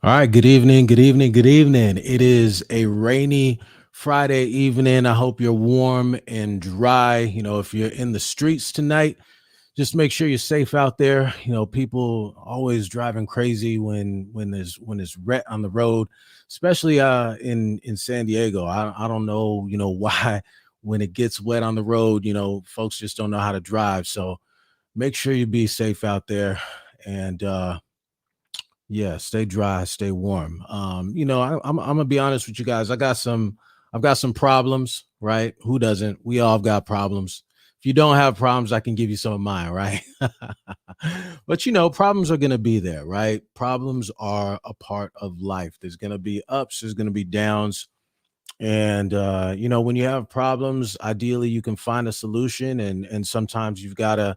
All right, good evening, good evening, good evening. It is a rainy Friday evening. I hope you're warm and dry. If you're in the streets tonight, just make sure you're safe out there. People always driving crazy when there's wet on the road, especially in San Diego. I don't know, why when it gets wet on the road, folks just don't know how to drive. So make sure you be safe out there and yeah, stay dry, stay warm. I'm gonna be honest with you guys. I've got some problems, right? Who doesn't? We all got problems. If you don't have problems, I can give you some of mine, right? But problems are gonna be there, right? Problems are a part of life. There's gonna be ups, there's gonna be downs. And when you have problems, ideally you can find a solution, and sometimes you've gotta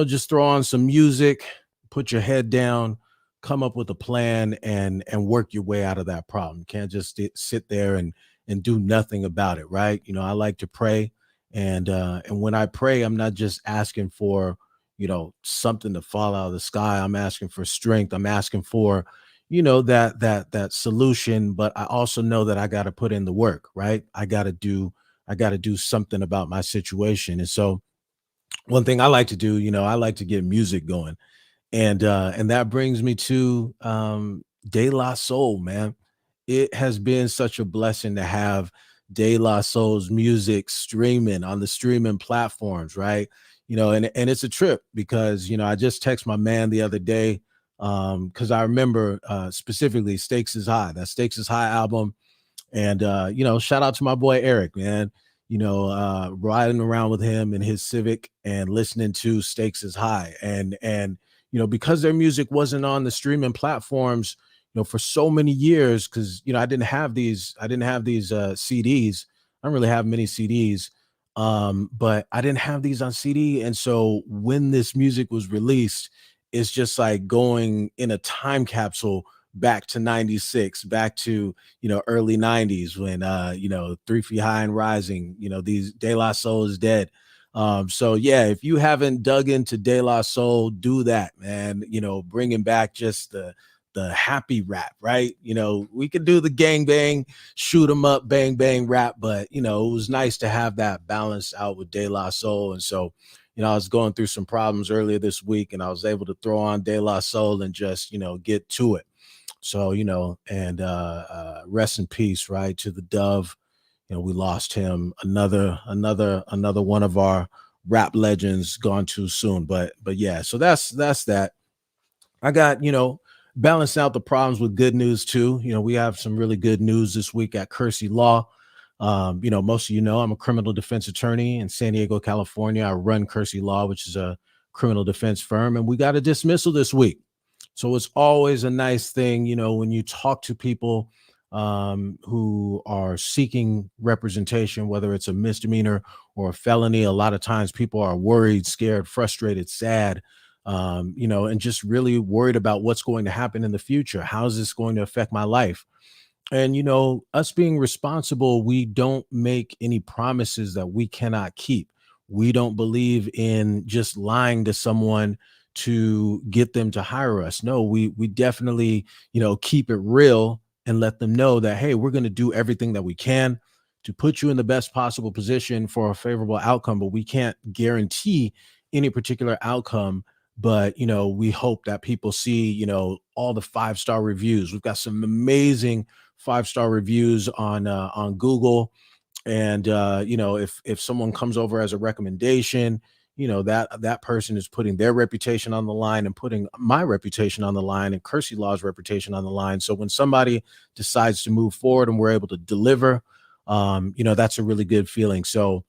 just throw on some music, put your head down, come up with a plan, and work your way out of that problem. You can't just sit there and do nothing about it, right? I like to pray, and when I pray, I'm not just asking for something to fall out of the sky. I'm asking for strength. I'm asking for that solution, but I also know that I got to put in the work, right? I got to do something about my situation. And so one thing I like to do, I like to get music going. And that brings me to De La Soul, man. It has been such a blessing to have De La Soul's music streaming on the streaming platforms, right? And it's a trip because I just text my man the other day because I remember specifically Stakes is High, that Stakes is High album. And shout out to my boy Eric, man. Riding around with him in his Civic and listening to Stakes is High. And because their music wasn't on the streaming platforms, for so many years, because I didn't have these CDs. I don't really have many CDs. But I didn't have these on CD. And so when this music was released, it's just like going in a time capsule back to 96, back to early 90s when 3 Feet High and Rising, these De La Soul is dead. So yeah, if you haven't dug into De La Soul, do that, man. Bringing back just the happy rap, right? We could do the gang bang, shoot 'em up, bang bang rap, but it was nice to have that balance out with De La Soul. And so I was going through some problems earlier this week, and I was able to throw on De La Soul and just get to it. So, and rest in peace, right, to the Dove. We lost him. Another one of our rap legends gone too soon. But yeah, so that's that. I got, balance out the problems with good news too. We have some really good news this week at Kersey Law. Most of I'm a criminal defense attorney in San Diego, California. I run Kersey Law, which is a criminal defense firm, and we got a dismissal this week. So it's always a nice thing, when you talk to people who are seeking representation, whether it's a misdemeanor or a felony. A lot of times people are worried, scared, frustrated, sad, and just really worried about what's going to happen in the future. How is this going to affect my life? And us being responsible, we don't make any promises that we cannot keep. We don't believe in just lying to someone to get them to hire us. No, we definitely, keep it real and let them know that, hey, we're going to do everything that we can to put you in the best possible position for a favorable outcome, but we can't guarantee any particular outcome. But we hope that people see all the 5-star reviews. We've got some amazing 5-star reviews on Google. And if someone comes over as a recommendation, that person is putting their reputation on the line and putting my reputation on the line and Kersey Law's reputation on the line. So when somebody decides to move forward and we're able to deliver, that's a really good feeling. So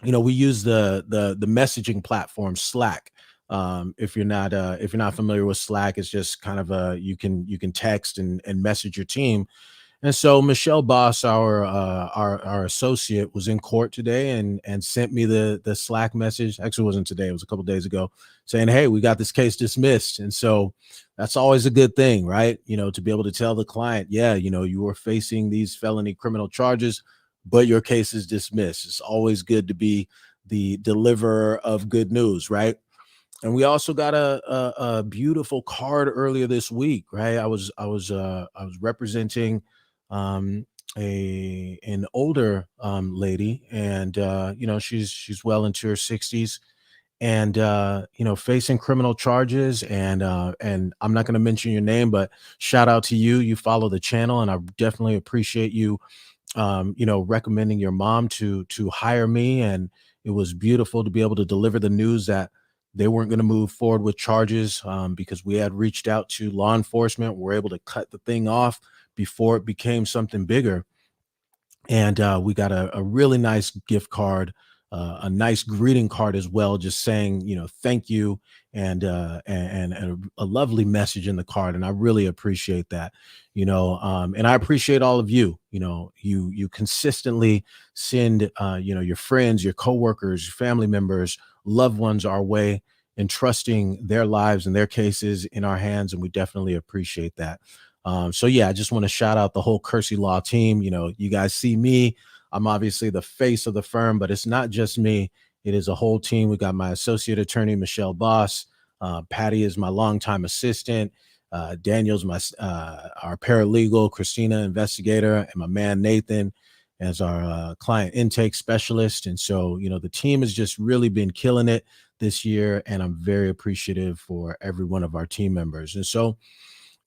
we use the messaging platform Slack. If you're not familiar with Slack, it's just kind of you can text and message your team. And so Michelle Boss, our associate, was in court today and sent me the Slack message. Actually, it wasn't today; it was a couple days ago, saying, "Hey, we got this case dismissed." And so that's always a good thing, right? To be able to tell the client, "Yeah, you were facing these felony criminal charges, but your case is dismissed." It's always good to be the deliverer of good news, right? And we also got a beautiful card earlier this week, right? I was representing um, a an older lady, and she's well into her 60s, and facing criminal charges, and I'm not going to mention your name, but shout out to you. You follow the channel, and I definitely appreciate you recommending your mom to hire me. And it was beautiful to be able to deliver the news that they weren't going to move forward with charges, because we had reached out to law enforcement. We're able to cut the thing off before it became something bigger. And we got a really nice gift card, a nice greeting card as well, just saying, thank you, and a lovely message in the card. And I really appreciate that, and I appreciate all of you. You consistently send, your friends, your coworkers, your family members, loved ones our way, and trusting their lives and their cases in our hands. And we definitely appreciate that. So yeah, I just want to shout out the whole Kersey Law team. You guys see me. I'm obviously the face of the firm, but it's not just me. It is a whole team. We got my associate attorney, Michelle Boss. Patty is my longtime assistant. Daniel's our paralegal, Christina, investigator, and my man Nathan as our client intake specialist. And so, the team has just really been killing it this year, and I'm very appreciative for every one of our team members. And so,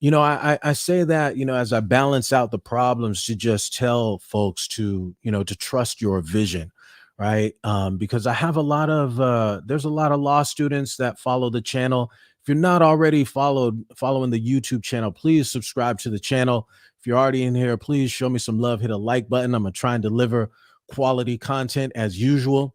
I say that, as I balance out the problems, to just tell folks to trust your vision, right? Because I have there's a lot of law students that follow the channel. If you're not already following the YouTube channel, please subscribe to the channel. If you're already in here, please show me some love, hit a like button. I'm gonna try and deliver quality content as usual.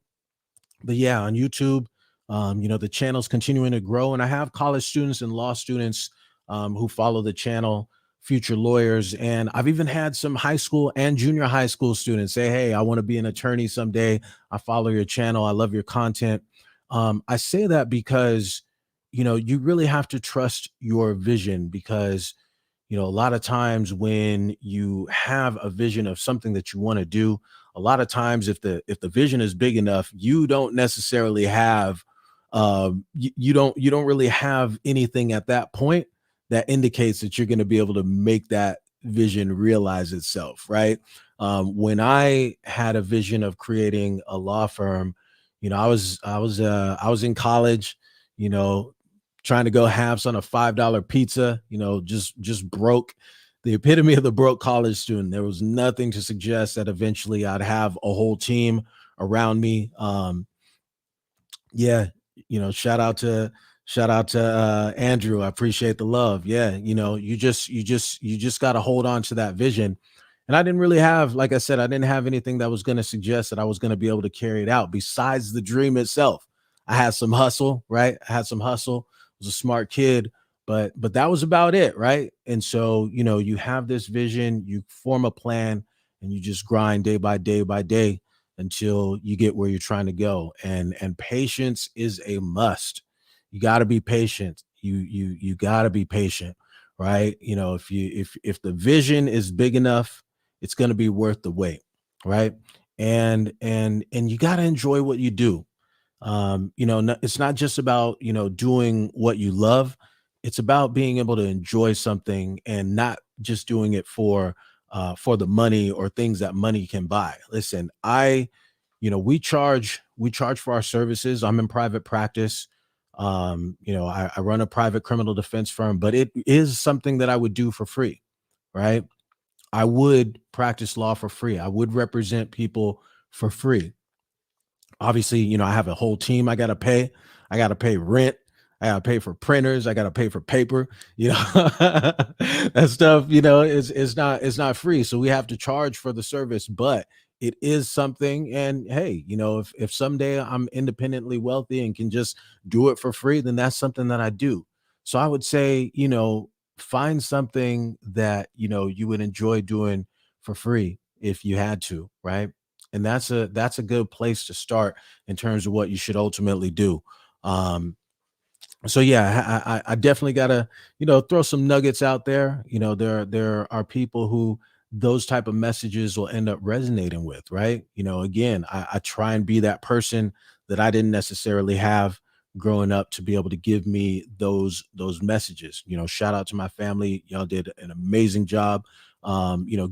But yeah, on YouTube, the channel's continuing to grow, and I have college students and law students who follow the channel, future lawyers, and I've even had some high school and junior high school students say, "Hey, I want to be an attorney someday. I follow your channel. I love your content." I say that because you really have to trust your vision, because a lot of times when you have a vision of something that you want to do, a lot of times if the vision is big enough, you don't necessarily have you don't really have anything at that point that indicates that you're going to be able to make that vision realize itself, right? When I had a vision of creating a law firm, I was in college, you know trying to go halves on a $5 pizza, just broke, the epitome of the broke college student. There was nothing to suggest that eventually I'd have a whole team around me. Yeah, shout out to Andrew. I appreciate the love. Yeah, you just got to hold on to that vision. And I didn't really have, like I said, I didn't have anything that was going to suggest that I was going to be able to carry it out besides the dream itself. I had some hustle, right? I had some hustle. I was a smart kid, but that was about it, right? And so, you have this vision, you form a plan, and you just grind day by day by day until you get where you're trying to go. And patience is a must. You got to be patient. You got to be patient, right? If the vision is big enough, it's going to be worth the wait, right? And you got to enjoy what you do. It's not just about doing what you love. It's about being able to enjoy something and not just doing it for the money or things that money can buy. Listen, we charge for our services. I'm in private practice. I run a private criminal defense firm, but it is something that I would do for free, right? I would practice law for free. I would represent people for free. Obviously, I have a whole team I got to pay. I got to pay rent. I got to pay for printers. I got to pay for paper. That stuff, is not free. So we have to charge for the service, but it is something. And hey, if someday I'm independently wealthy and can just do it for free, then that's something that I do. So I would say, find something that, you would enjoy doing for free if you had to, right? And that's a good place to start in terms of what you should ultimately do. Um, so yeah, I definitely gotta throw some nuggets out there. There are people who those type of messages will end up resonating with, right? Again, I try and be that person that I didn't necessarily have growing up to be able to give me those messages. Shout out to my family. Y'all did an amazing job,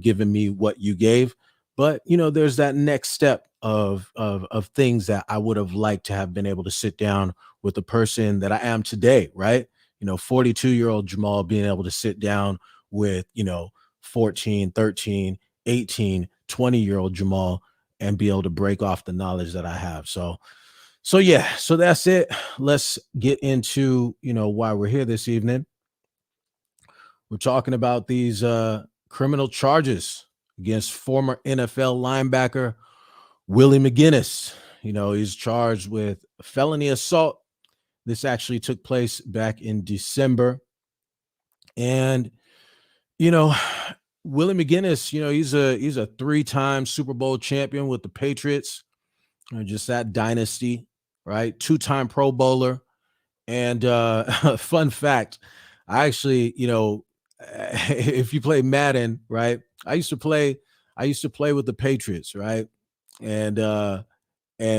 giving me what you gave. But there's that next step of things that I would have liked to have been able to sit down with the person that I am today, right? 42-year-old Jamal being able to sit down with 14, 13, 18, 20-year-old Jamal and be able to break off the knowledge that I have. So yeah, so that's it. Let's get into, why we're here this evening. We're talking about these criminal charges against former NFL linebacker Willie McGinest. He's charged with felony assault. This actually took place back in December. And, Willie McGinest, he's a 3-time Super Bowl champion with the Patriots. Just that dynasty, right? 2-time Pro Bowler. And fun fact, I actually, if you play Madden, right? I used to play with the Patriots, right? And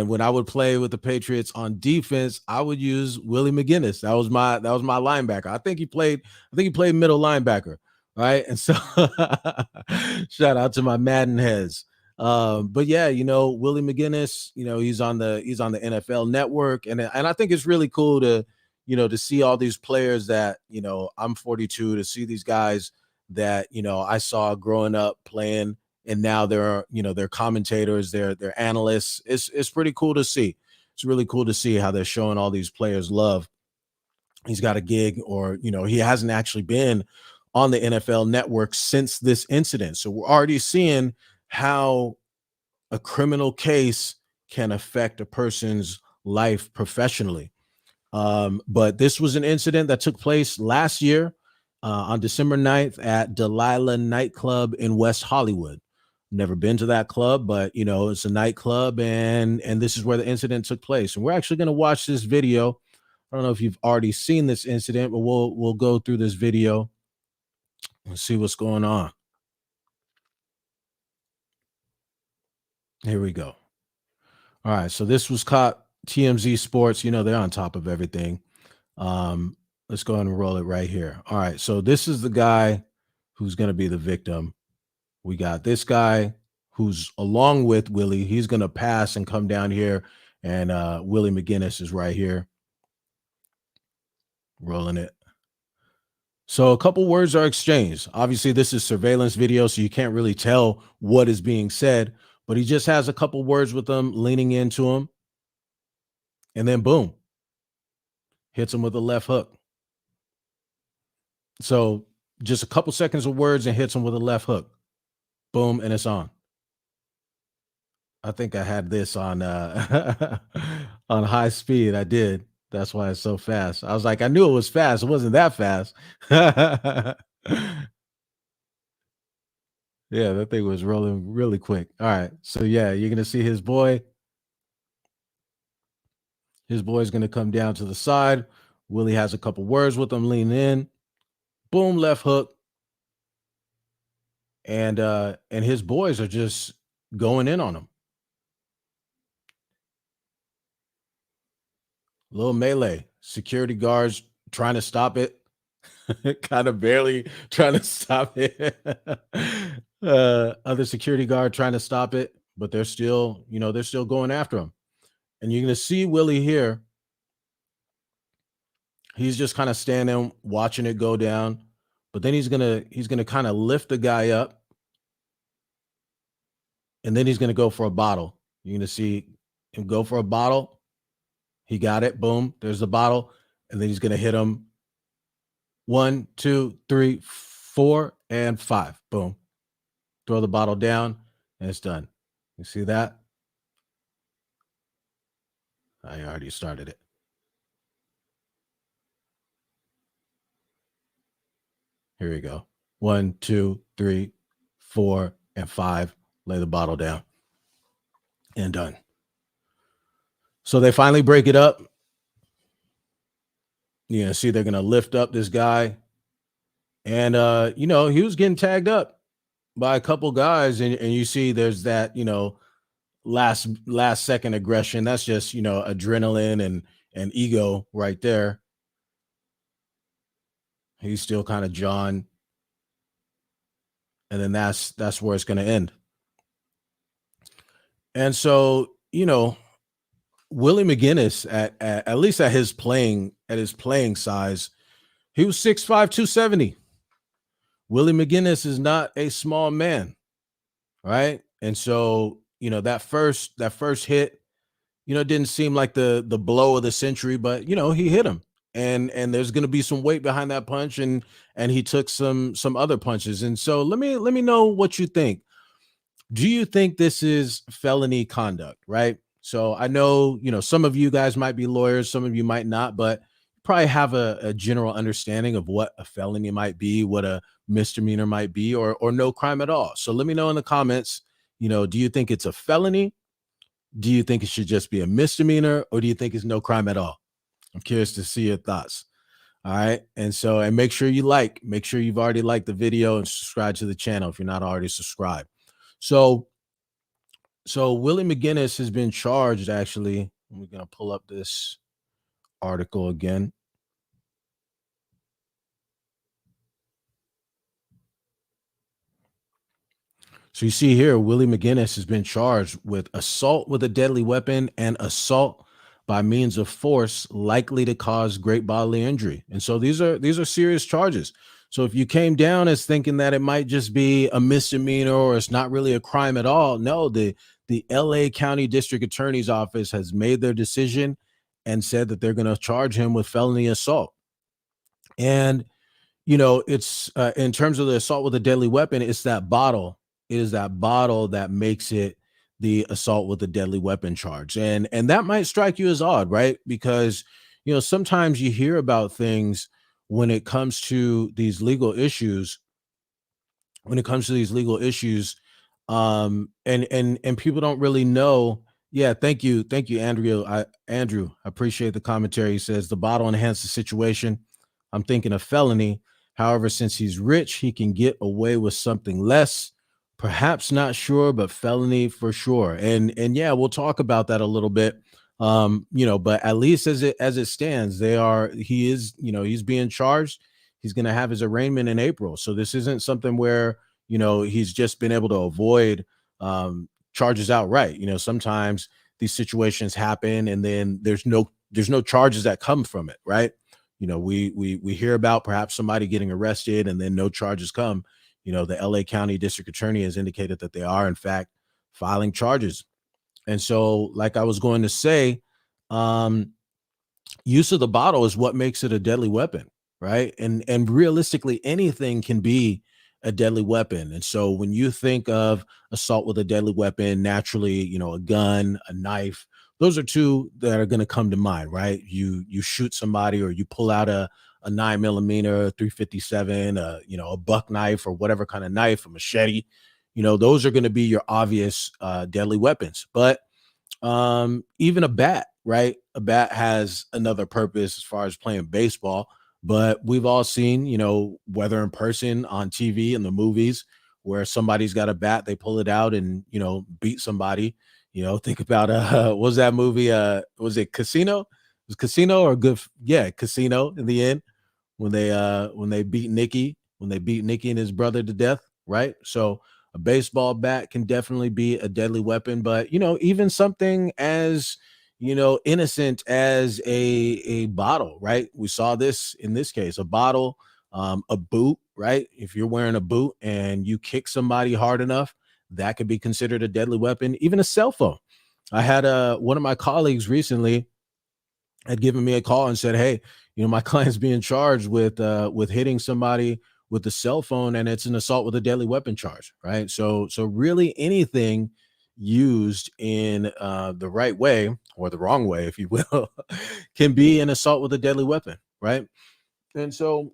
when I would play with the Patriots on defense, I would use Willie McGinest. That was my linebacker. I think he played middle linebacker, right? And so shout out to my Madden heads. But yeah, Willie McGinest, he's on the NFL Network, and I think it's really cool to to see all these players that I'm 42, to see these guys that I saw growing up playing, and now they're commentators, they're analysts. It's pretty cool to see. It's really cool to see how they're showing all these players love. He's got a gig, or he hasn't actually been on the NFL Network since this incident. So we're already seeing how a criminal case can affect a person's life professionally. But this was an incident that took place last year on December 9th at Delilah nightclub in West Hollywood. Never been to that club, but it's a nightclub, and this is where the incident took place. And we're actually going to watch this video. I don't know if you've already seen this incident, but we'll go through this video and see what's going on. Here we go. All right, so this was caught TMZ Sports. They're on top of everything. Let's go ahead and roll it right here. All right, so this is the guy who's going to be the victim. We got this guy who's along with Willie. He's going to pass and come down here, and Willie McGinest is right here. Rolling it. So a couple words are exchanged. Obviously, this is surveillance video, so you can't really tell what is being said, but he just has a couple words with them, leaning into him, and then boom, hits him with a left hook. So just a couple seconds of words and hits him with a left hook. Boom, and it's on. I think I had this on on high speed. I did. That's why it's so fast. I was like, I knew it was fast. It wasn't that fast. Yeah, that thing was rolling really quick. All right. So yeah, you're gonna see his boy. His boy's gonna come down to the side. Willie has a couple words with him, lean in. Boom, left hook. And his boys are just going in on him. Little melee. Security guards trying to stop it. Kind of barely trying to stop it. Other security guard trying to stop it, but they're still going after him. And you're gonna see Willie here. He's just kind of standing, watching it go down. But then he's gonna kind of lift the guy up, and then he's gonna go for a bottle. You're gonna see him go for a bottle. He got it. Boom. There's the bottle. And then he's going to hit him 1, 2, 3, 4, and 5. Boom. Throw the bottle down, and it's done. You see that? I already started it. Here we go. 1, 2, 3, 4, and 5. Lay the bottle down. And done. So they finally break it up. See they're going to lift up this guy. And, he was getting tagged up by a couple guys. And you see there's that, last second aggression. That's just, adrenaline and ego right there. He's still kind of John, and then that's where it's going to end. And so, Willie McGinest at least at his playing size, he was 6'5", 270. Willie McGinest is not a small man, right? And so, that first hit, didn't seem like the blow of the century, but he hit him. And there's going to be some weight behind that punch, and he took some other punches. And so let me know what you think. Do you think this is felony conduct, right? So I know, some of you guys might be lawyers, some of you might not, but probably have a general understanding of what a felony might be, what a misdemeanor might be, or no crime at all. So let me know in the comments, do you think it's a felony? Do you think it should just be a misdemeanor, or do you think it's no crime at all? I'm curious to see your thoughts. All right. And make sure make sure you've already liked the video and subscribe to the channel if you're not already subscribed. So Willie McGinest has been charged, actually. We're going to pull up this article again. So you see here, Willie McGinest has been charged with assault with a deadly weapon and assault by means of force likely to cause great bodily injury. And so these are serious charges. So if you came down as thinking that it might just be a misdemeanor or it's not really a crime at all, no, the LA County District Attorney's Office has made their decision and said that they're going to charge him with felony assault. And it's in terms of the assault with a deadly weapon, it's that bottle. It is that bottle that makes it the assault with a deadly weapon charge. And that might strike you as odd, right? Because sometimes you hear about things when it comes to these legal issues, and people don't really know. Yeah, thank you, Andrew. Andrew, I appreciate the commentary. He says the bottle enhanced the situation. I'm thinking of felony. However, since he's rich, he can get away with something less. Perhaps not sure, but felony for sure. And yeah, we'll talk about that a little bit. But at least as it stands, he's being charged. He's going to have his arraignment in April. So this isn't something where, he's just been able to avoid charges outright. Sometimes these situations happen and then there's no charges that come from it, right? We hear about perhaps somebody getting arrested and then no charges come. The LA County District Attorney has indicated that they are, in fact, filing charges. And so, like I was going to say, use of the bottle is what makes it a deadly weapon, right? And realistically, anything can be a deadly weapon. And so when you think of assault with a deadly weapon, naturally, a gun, a knife, those are two that are going to come to mind, right? You shoot somebody, or you pull out a 9mm, 357, a buck knife, or whatever kind of knife, a machete. Those are going to be your obvious deadly weapons. But even a bat, right? A bat has another purpose as far as playing baseball. But we've all seen, whether in person, on TV, in the movies, where somebody's got a bat, they pull it out and, beat somebody. Think about what was that movie? Was it Casino? It was Casino or Good? Yeah, Casino in the end, when they beat Nicky and his brother to death, right? So a baseball bat can definitely be a deadly weapon, but even something as innocent as a bottle, right? We saw this in this case, a bottle, a boot, right? If you're wearing a boot and you kick somebody hard enough, that could be considered a deadly weapon. Even a cell phone. I had one of my colleagues recently had given me a call and said, "Hey, my client's being charged with hitting somebody with a cell phone, and it's an assault with a deadly weapon charge." Right. So really anything used in the right way, or the wrong way, if you will, can be an assault with a deadly weapon. Right. And so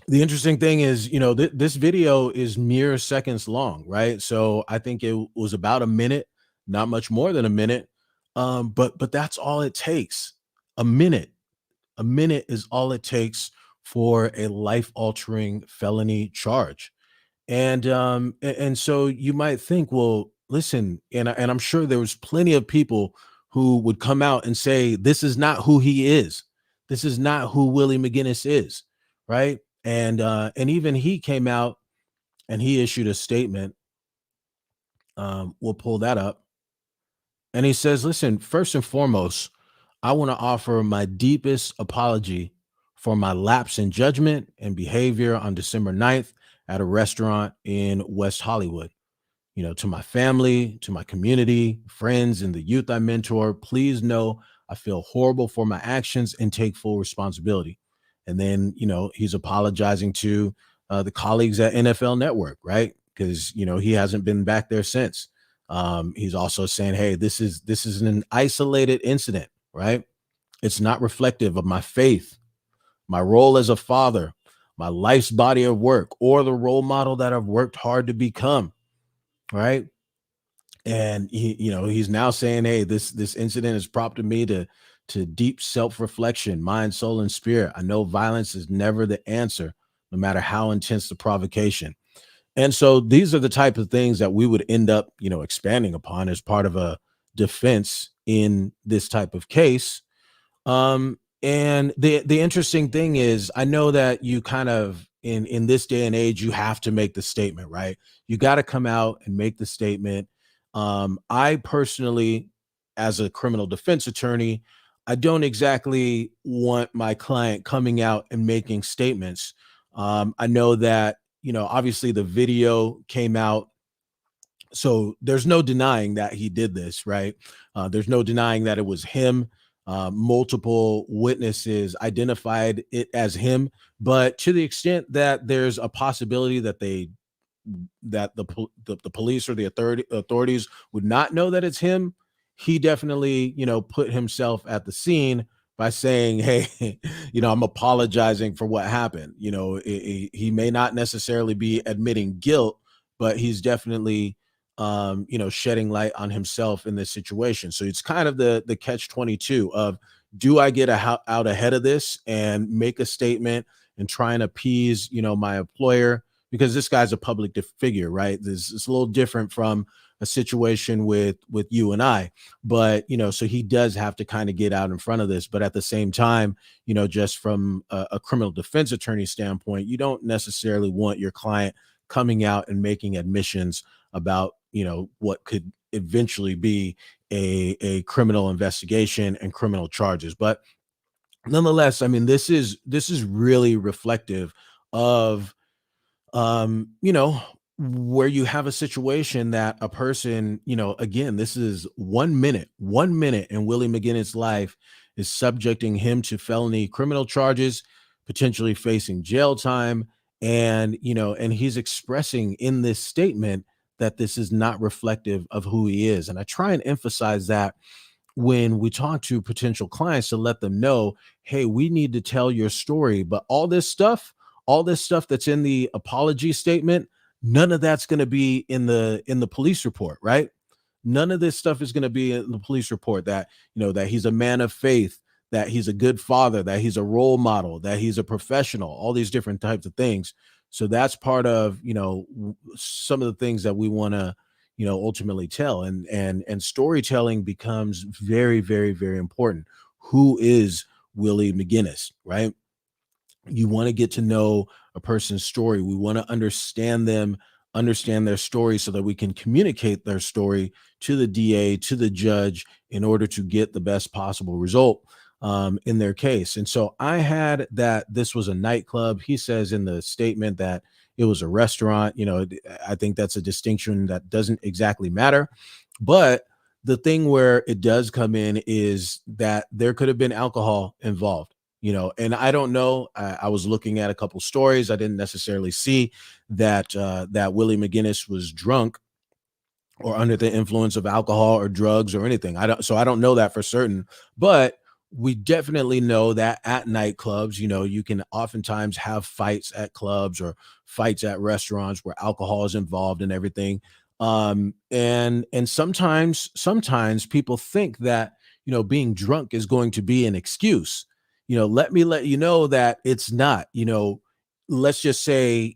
the interesting thing is, this video is mere seconds long, right? So I think it was about a minute, not much more than a minute. But that's all it takes. A minute. A minute is all it takes for a life-altering felony charge. And so you might think, well, listen, and I'm sure there was plenty of people who would come out and say, this is not who he is. This is not who Willie McGinest is. Right. And even he came out and he issued a statement. We'll pull that up. And he says, listen, first and foremost, I want to offer my deepest apology for my lapse in judgment and behavior on December 9th at a restaurant in West Hollywood. To my family, to my community, friends, and the youth I mentor, please know I feel horrible for my actions and take full responsibility. And then, he's apologizing to the colleagues at NFL Network, right? Because, he hasn't been back there since. He's also saying, hey, this is an isolated incident, right? It's not reflective of my faith, my role as a father, my life's body of work, or the role model that I've worked hard to become, right? And he's now saying, hey, this incident has prompted me to deep self-reflection, mind, soul, and spirit. I know violence is never the answer, no matter how intense the provocation. And so these are the type of things that we would end up, expanding upon as part of a defense in this type of case. And the interesting thing is, I know that you kind of in this day and age, you have to make the statement, right? You got to come out and make the statement. I personally, as a criminal defense attorney, I don't exactly want my client coming out and making statements. I know that, obviously the video came out, so there's no denying that he did this, right? There's no denying that it was him. Multiple witnesses identified it as him, but to the extent that there's a possibility that the police or the authorities would not know that it's him, he definitely, put himself at the scene by saying, hey, I'm apologizing for what happened. He may not necessarily be admitting guilt, but he's definitely shedding light on himself in this situation. So it's kind of the catch 22 of, do I get out ahead of this and make a statement and try and appease, my employer, because this guy's a public figure, right? It's a little different from a situation with you and I, but so he does have to kind of get out in front of this. But at the same time, just from a criminal defense attorney standpoint, you don't necessarily want your client coming out and making admissions about what could eventually be a criminal investigation and criminal charges. But nonetheless, I mean, this is really reflective of where you have a situation that a person, again, this is 1 minute in Willie McGinest's life is subjecting him to felony criminal charges, potentially facing jail time. And, and he's expressing in this statement that this is not reflective of who he is. And I try and emphasize that when we talk to potential clients, to let them know, hey, we need to tell your story, but all this stuff that's in the apology statement, none of that's going to be in the police report, right? None of this stuff is going to be in the police report, that that he's a man of faith, that he's a good father, that he's a role model, that he's a professional, all these different types of things. So that's part of some of the things that we want to ultimately tell. And storytelling becomes very, very, very important. Who is Willie McGinest, right? You want to get to know a person's story. We want to understand them, understand their story, so that we can communicate their story to the DA, to the judge, in order to get the best possible result in their case. And so I had that this was a nightclub. He says in the statement that it was a restaurant. I think that's a distinction that doesn't exactly matter. But the thing where it does come in is that there could have been alcohol involved. And I don't know. I was looking at a couple stories. I didn't necessarily see that that Willie McGinest was drunk or under the influence of alcohol or drugs or anything. I don't know that for certain, but we definitely know that at nightclubs, you can oftentimes have fights at clubs or fights at restaurants where alcohol is involved and everything. And sometimes people think that, being drunk is going to be an excuse. Let me let you know that it's not. Let's just say,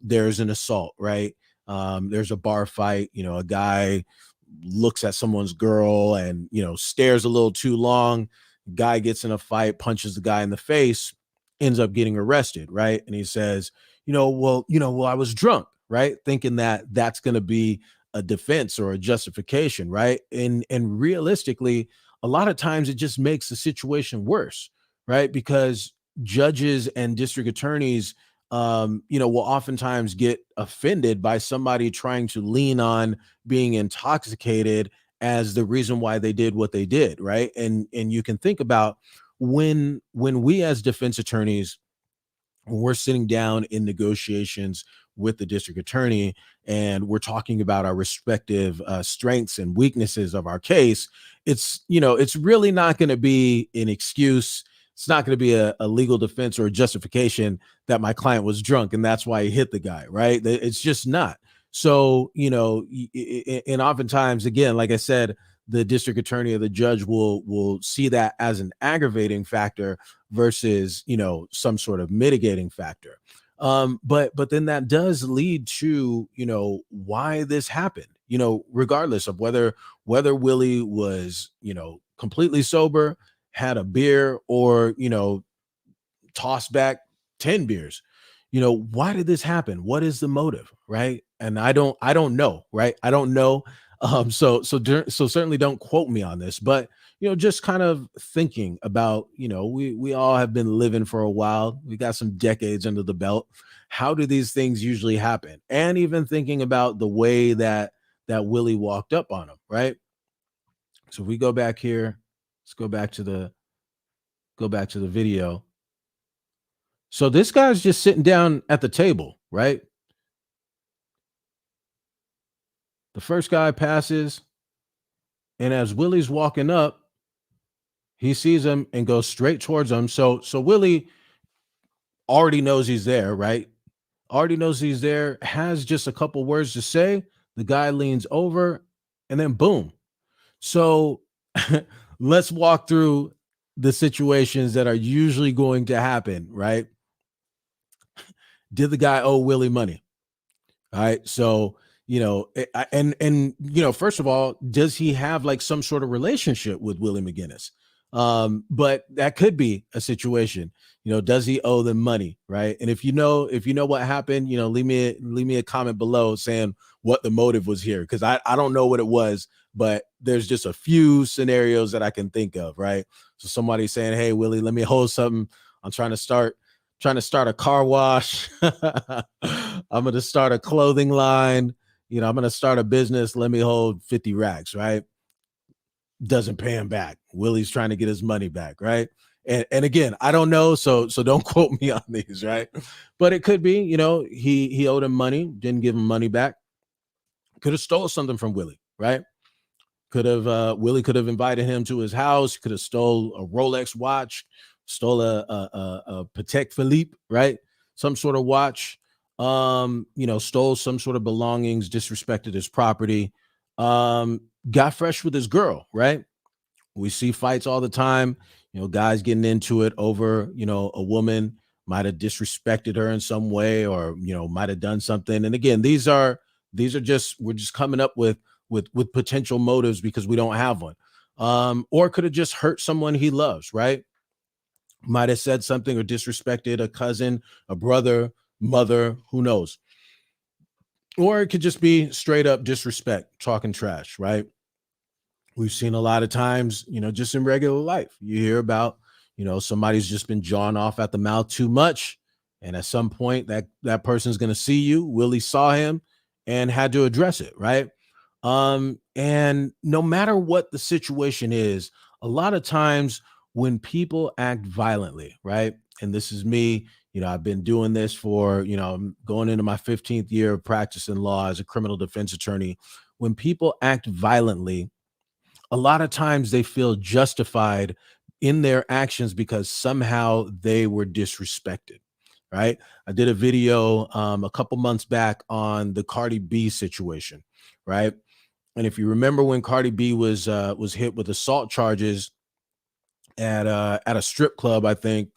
there's an assault, right? There's a bar fight, a guy looks at someone's girl and, stares a little too long. Guy gets in a fight, punches the guy in the face, ends up getting arrested, right? And he says, well, I was drunk, right? Thinking that that's going to be a defense or a justification, right? And realistically, a lot of times it just makes the situation worse, right? Because judges and district attorneys, will oftentimes get offended by somebody trying to lean on being intoxicated as the reason why they did what they did, right? And you can think about when we as defense attorneys, when we're sitting down in negotiations with the district attorney and we're talking about our respective strengths and weaknesses of our case, it's really not going to be an excuse. It's not going to be a legal defense or a justification that my client was drunk and that's why he hit the guy, right? It's just not. So, and oftentimes, again, like I said, the district attorney or the judge will see that as an aggravating factor versus, some sort of mitigating factor. But then that does lead to, why this happened, regardless of whether Willie was, completely sober, had a beer, or, tossed back 10 beers. Why did this happen? What is the motive, right? And I don't know, right? I don't know. So certainly don't quote me on this, but just kind of thinking about, we all have been living for a while. We got some decades under the belt. How do these things usually happen? And even thinking about the way that Willie walked up on him, right? So if we go back here, let's go back to the video. So this guy's just sitting down at the table, right? The first guy passes, and as Willie's walking up, he sees him and goes straight towards him. So Willie already knows he's there, right? Already knows he's there, has just a couple words to say. The guy leans over, and then boom. So let's walk through the situations that are usually going to happen, right? Did the guy owe Willie money? All right. So, first of all, does he have like some sort of relationship with Willie McGinest? But that could be a situation. Does he owe them money? Right. And if you know what happened, leave me a comment below saying what the motive was here. Cause I don't know what it was, but there's just a few scenarios that I can think of. Right. So somebody saying, "Hey, Willie, let me hold something. I'm trying to start a car wash. I'm going to start a clothing line. I'm going to start a business. Let me hold 50 racks, right? Doesn't pay him back. Willie's trying to get his money back, right? And again, I don't know, so don't quote me on these, right? But it could be, he owed him money, didn't give him money back. Could have stole something from Willie, right? Willie could have invited him to his house, could have stole a Rolex watch, stole a Patek Philippe, right? Some sort of watch, stole some sort of belongings, disrespected his property, got fresh with his girl, right? We see fights all the time, guys getting into it over, a woman might have disrespected her in some way or, might have done something. And again, we're just coming up with potential motives because we don't have one. Or could have just hurt someone he loves, right? Might have said something or disrespected a cousin, a brother, mother, who knows? Or it could just be straight up disrespect, talking trash, right? We've seen a lot of times, just in regular life, you hear about, somebody's just been jawing off at the mouth too much. And at some point that person's going to see you. Willie saw him and had to address it, right? And no matter what the situation is, a lot of times when people act violently, right? And this is me, I've been doing this for, I'm going into my 15th year of practicing law as a criminal defense attorney. When people act violently, a lot of times they feel justified in their actions because somehow they were disrespected, right? I did a video a couple months back on the Cardi B situation, right? And if you remember when Cardi B was hit with assault charges at a strip club, I think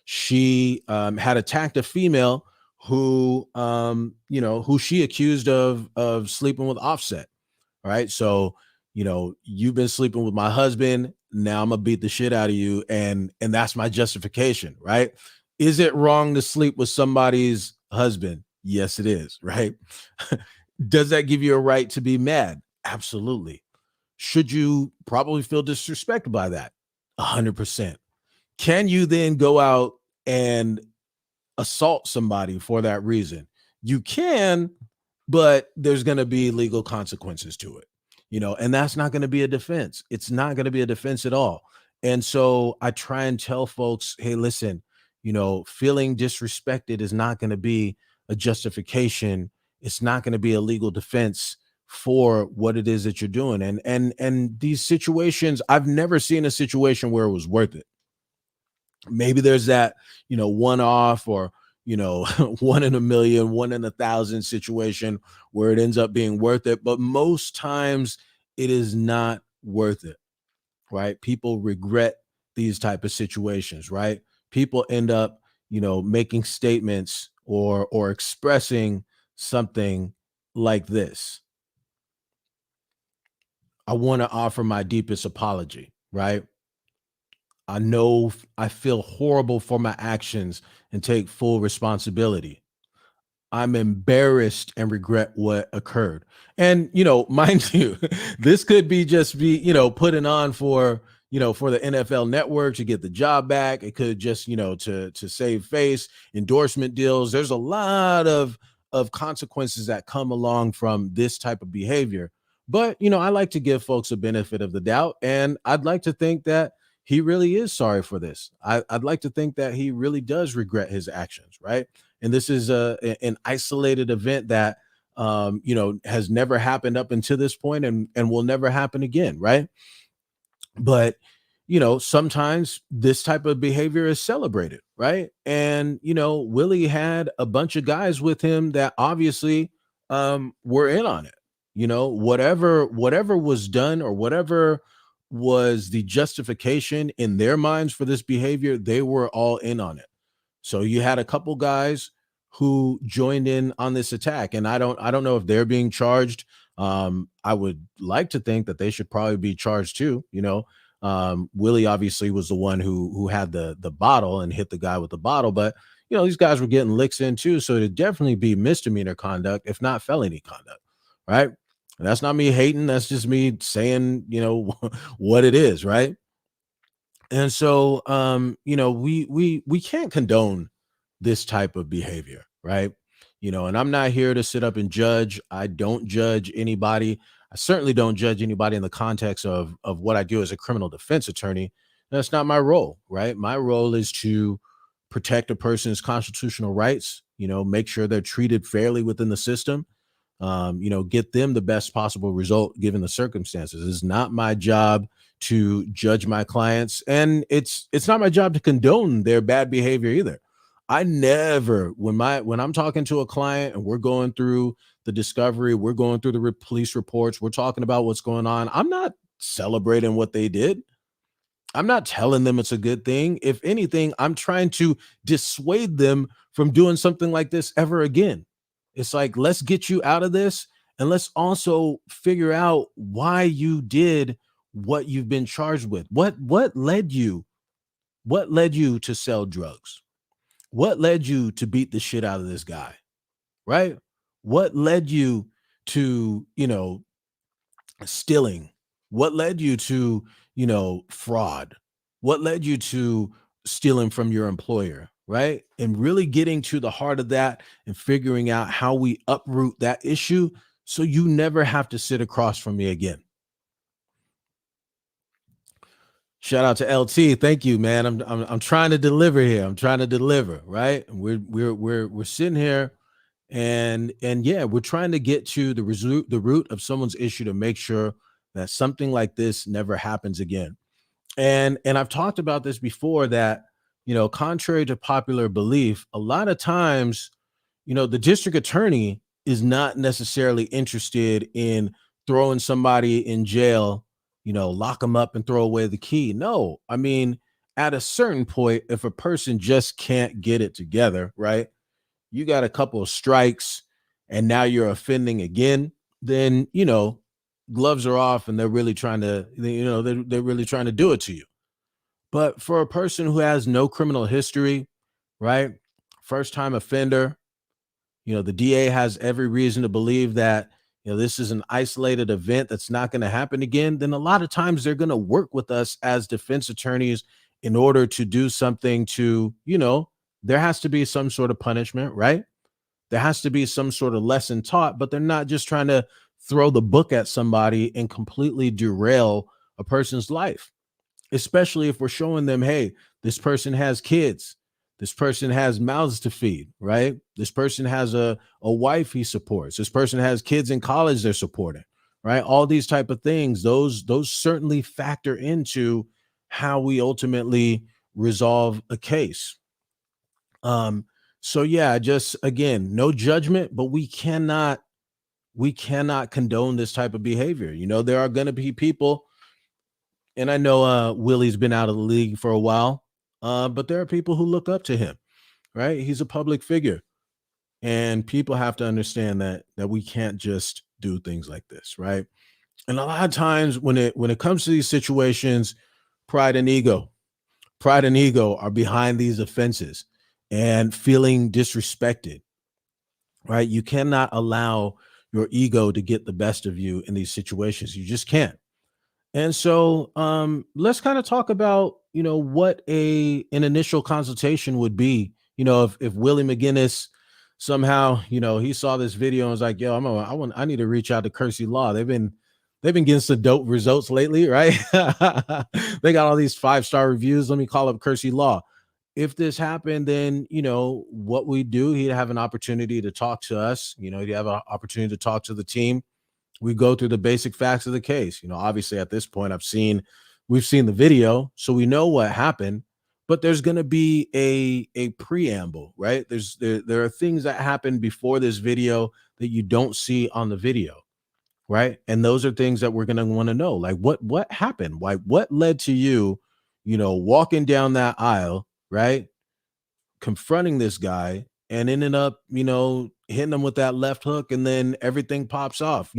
she had attacked a female who who she accused of sleeping with Offset, All right. So, you've been sleeping with my husband. Now I'm gonna beat the shit out of you. And that's my justification, right? Is it wrong to sleep with somebody's husband? Yes, it is, right? Does that give you a right to be mad? Absolutely. Should you probably feel disrespected by that? 100%. Can you then go out and assault somebody for that reason? You can, but there's going to be legal consequences to it, and that's not going to be a defense. It's not going to be a defense at all. And so I try and tell folks, hey, listen, feeling disrespected is not going to be a justification. It's not going to be a legal defense for what it is that you're doing. And these situations, I've never seen a situation where it was worth it. Maybe there's that, one off, or, one in a million, one in 1,000 situation where it ends up being worth it. But most times it is not worth it, right? People regret these type of situations, right? People end up, making statements or expressing something like this. I want to offer my deepest apology, right? I know I feel horrible for my actions and take full responsibility. I'm embarrassed and regret what occurred. And, mind you, this could be just be, putting on for the NFL network to get the job back. It could just, to save face, endorsement deals. There's a lot of consequences that come along from this type of behavior. But, I like to give folks a benefit of the doubt. And I'd like to think that he really is sorry for this. I'd like to think that he really does regret his actions, right? And this is an isolated event that has never happened up until this point, and will never happen again, right? But sometimes this type of behavior is celebrated, right? And Willie had a bunch of guys with him that obviously were in on it. Whatever was done, or whatever was the justification in their minds for this behavior, they were all in on it. So you had a couple guys who joined in on this attack, and I don't know if they're being charged. I would like to think that they should probably be charged too. Willie obviously was the one who had the bottle and hit the guy with the bottle, but these guys were getting licks in too, so it'd definitely be misdemeanor conduct, if not felony conduct, right? And that's not me hating. That's just me saying, what it is, right? And so, we can't condone this type of behavior, right? And I'm not here to sit up and judge. I don't judge anybody. I certainly don't judge anybody in the context of what I do as a criminal defense attorney. That's not my role, right? My role is to protect a person's constitutional rights, make sure they're treated fairly within the system, get them the best possible result given the circumstances. It's not my job to judge my clients, and it's not my job to condone their bad behavior either. I never, when I'm talking to a client and we're going through the discovery, we're going through the police reports, we're talking about what's going on, I'm not celebrating what they did. I'm not telling them it's a good thing. If anything, I'm trying to dissuade them from doing something like this ever again. It's like, let's get you out of this, and let's also figure out why you did what you've been charged with. What led you to sell drugs? What led you to beat the shit out of this guy? Right? What led you to, stealing? What led you to, fraud? What led you to stealing from your employer? Right? And really getting to the heart of that and figuring out how we uproot that issue so you never have to sit across from me again. Shout out to LT. Thank you, man. I'm trying to deliver here. I'm trying to deliver, right? And we're sitting here, and yeah, we're trying to get to the root of someone's issue to make sure that something like this never happens again. And I've talked about this before, that contrary to popular belief, a lot of times, the district attorney is not necessarily interested in throwing somebody in jail, lock them up and throw away the key. No, I mean, at a certain point, if a person just can't get it together, right? You got a couple of strikes and now you're offending again, then, gloves are off and they're really trying to, they're really trying to do it to you. But for a person who has no criminal history, right? First time offender, the DA has every reason to believe that, this is an isolated event that's not going to happen again. Then a lot of times they're going to work with us as defense attorneys in order to do something to, there has to be some sort of punishment, right? There has to be some sort of lesson taught, but they're not just trying to throw the book at somebody and completely derail a person's life, especially if we're showing them, hey, this person has kids. This person has mouths to feed, right? This person has a wife he supports. This person has kids in college they're supporting, right? All these type of things, those certainly factor into how we ultimately resolve a case. So yeah, just again, no judgment, but we cannot condone this type of behavior. There are going to be people, and I know Willie's been out of the league for a while, but there are people who look up to him, right? He's a public figure, and people have to understand that we can't just do things like this, right? And a lot of times when it comes to these situations, pride and ego, pride and ego are behind these offenses and feeling disrespected, right? You cannot allow your ego to get the best of you in these situations. You just can't. And so let's kind of talk about, what an initial consultation would be. If Willie McGinest somehow, he saw this video and was like, yo, I need to reach out to Kersey Law. They've been getting some dope results lately, right? They got all these 5-star reviews. Let me call up Kersey Law. If this happened, then what we do, he'd have an opportunity to talk to us. He'd have an opportunity to talk to the team. We go through the basic facts of the case. Obviously at this point we've seen the video, so we know what happened, but there's going to be a preamble, right? There are things that happen before this video that you don't see on the video, right? And those are things that we're going to want to know, like what happened? Why, what led to you, walking down that aisle, right? Confronting this guy and ended up, hitting him with that left hook, and then everything pops off.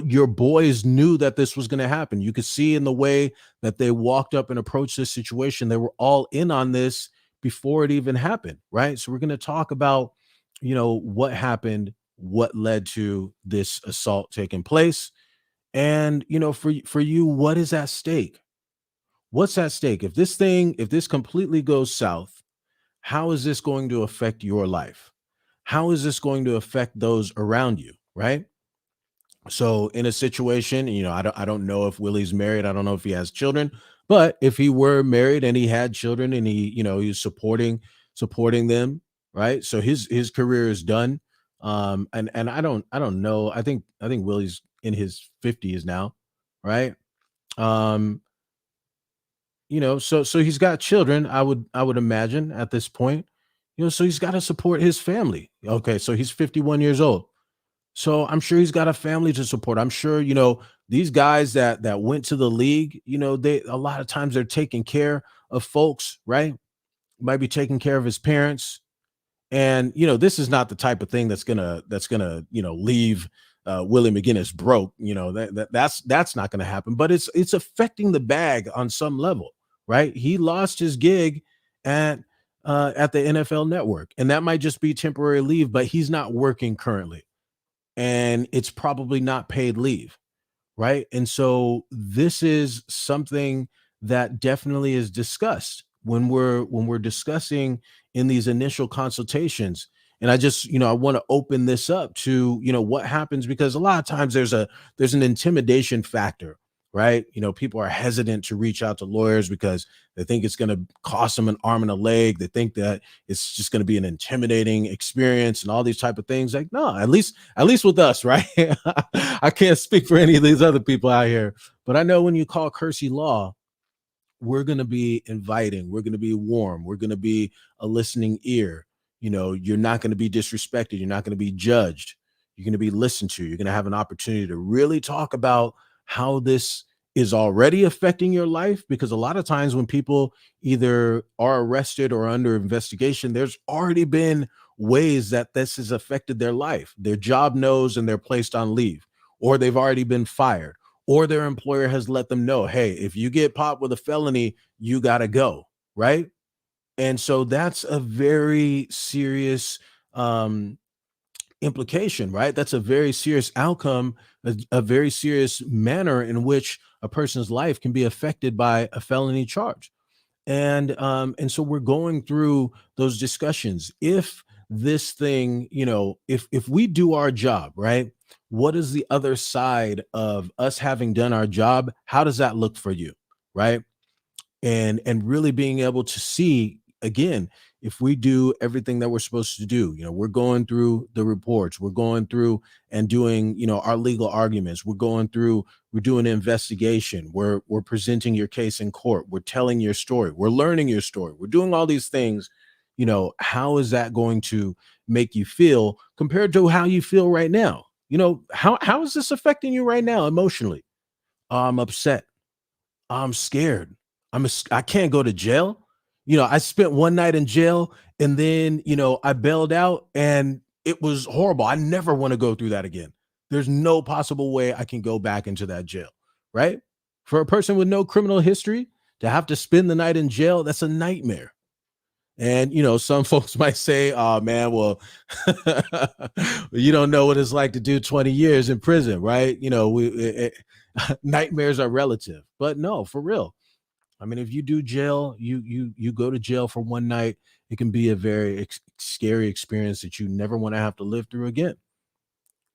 Your boys knew that this was going to happen. You could see in the way that they walked up and approached this situation, they were all in on this before it even happened, right? So we're going to talk about, what happened, what led to this assault taking place, and for you, what is at stake? What's at stake? If this completely goes south, how is this going to affect your life? How is this going to affect those around you, right? So in a situation, I don't know if Willie's married. I don't know if he has children, but if he were married and he had children and he's supporting them, right? So his career is done. And I don't know. I think Willie's in his 50s now, right? Um, so he's got children, I would imagine at this point, so he's got to support his family. Okay, so he's 51 years old. So I'm sure he's got a family to support. I'm sure, these guys that went to the league, they a lot of times they're taking care of folks, right? Might be taking care of his parents. And this is not the type of thing that's gonna leave Willie McGinest broke. That's not gonna happen. But it's affecting the bag on some level, right? He lost his gig at at the NFL Network, and that might just be temporary leave, but he's not working currently, and it's probably not paid leave, right? And so this is something that definitely is discussed when we're discussing in these initial consultations. And I just, I want to open this up to, what happens, because a lot of times there's an intimidation factor, right? People are hesitant to reach out to lawyers because they think it's going to cost them an arm and a leg. They think that it's just going to be an intimidating experience and all these type of things. Like, no, at least with us, right? I can't speak for any of these other people out here, but I know when you call Kersey Law, we're going to be inviting, we're going to be warm, we're going to be a listening ear. You're not going to be disrespected, you're not going to be judged, you're going to be listened to, you're going to have an opportunity to really talk about how this is already affecting your life, because a lot of times when people either are arrested or under investigation, there's already been ways that this has affected their life. Their job knows and they're placed on leave, or they've already been fired, or their employer has let them know, hey, if you get popped with a felony, you got to go, right? And so that's a very serious um, implication, right? That's a very serious outcome, a very serious manner in which a person's life can be affected by a felony charge. And so we're going through those discussions. If this thing, if we do our job, right? What is the other side of us having done our job? How does that look for you, right? And really being able to see again, if we do everything that we're supposed to do, we're going through the reports, we're going through and doing, our legal arguments, we're doing an investigation, we're presenting your case in court, we're telling your story, we're learning your story, we're doing all these things. How is that going to make you feel compared to how you feel right now? How is this affecting you right now emotionally? I'm upset. I'm scared. I can't go to jail. I spent one night in jail and then, I bailed out and it was horrible. I never want to go through that again. There's no possible way I can go back into that jail, right? For a person with no criminal history to have to spend the night in jail, that's a nightmare. And some folks might say, "Oh man, well, you don't know what it's like to do 20 years in prison, right?" Nightmares are relative, but no, for real. I mean, if you do jail, you go to jail for one night, it can be a very scary experience that you never want to have to live through again.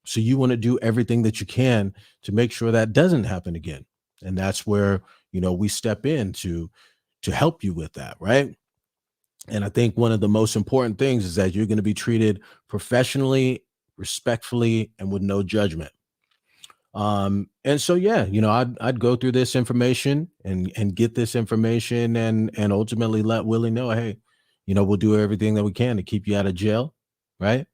So you want to do everything that you can to make sure that doesn't happen again, and that's where we step in to help you with that, right? And I think one of the most important things is that you're going to be treated professionally, respectfully, and with no judgment. And so yeah, I'd go through this information and get this information and ultimately let Willie know, hey, we'll do everything that we can to keep you out of jail, right?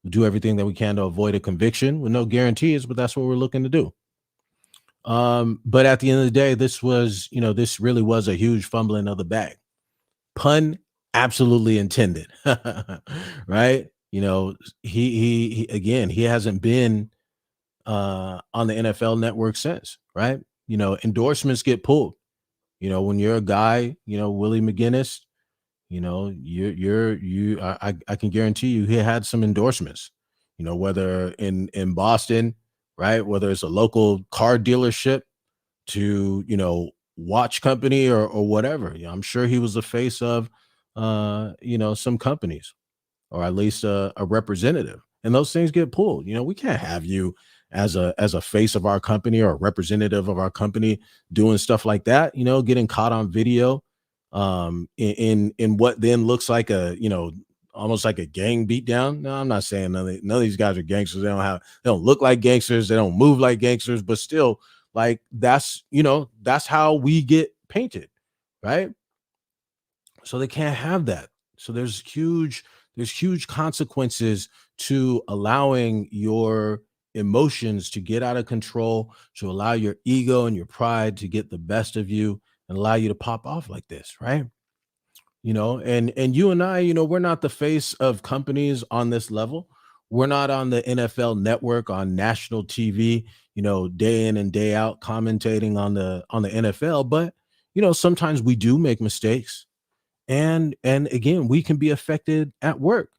We'll do everything that we can to avoid a conviction with no guarantees, but that's what we're looking to do. But at the end of the day, this really was a huge fumbling of the bag. Pun absolutely intended. Right? He again, he hasn't been on the NFL network since, right? Endorsements get pulled. When you're a guy, Willie McGinest, I can guarantee you he had some endorsements, whether in Boston, right? Whether it's a local car dealership to, watch company or whatever. I'm sure he was the face of some companies or at least a representative. And those things get pulled. We can't have you as a face of our company or a representative of our company doing stuff like that. Getting caught on video in what then looks like almost like a gang beatdown. No, I'm not saying none of these guys are gangsters. They don't look like gangsters. They don't move like gangsters. But still, like that's how we get painted, right? So they can't have that. So there's huge consequences to allowing your emotions to get out of control, to allow your ego and your pride to get the best of you and allow you to pop off like this, right? And you and I, we're not the face of companies on this level. We're not on the NFL network on national TV, day in and day out commentating on the NFL, but sometimes we do make mistakes and again, we can be affected at work.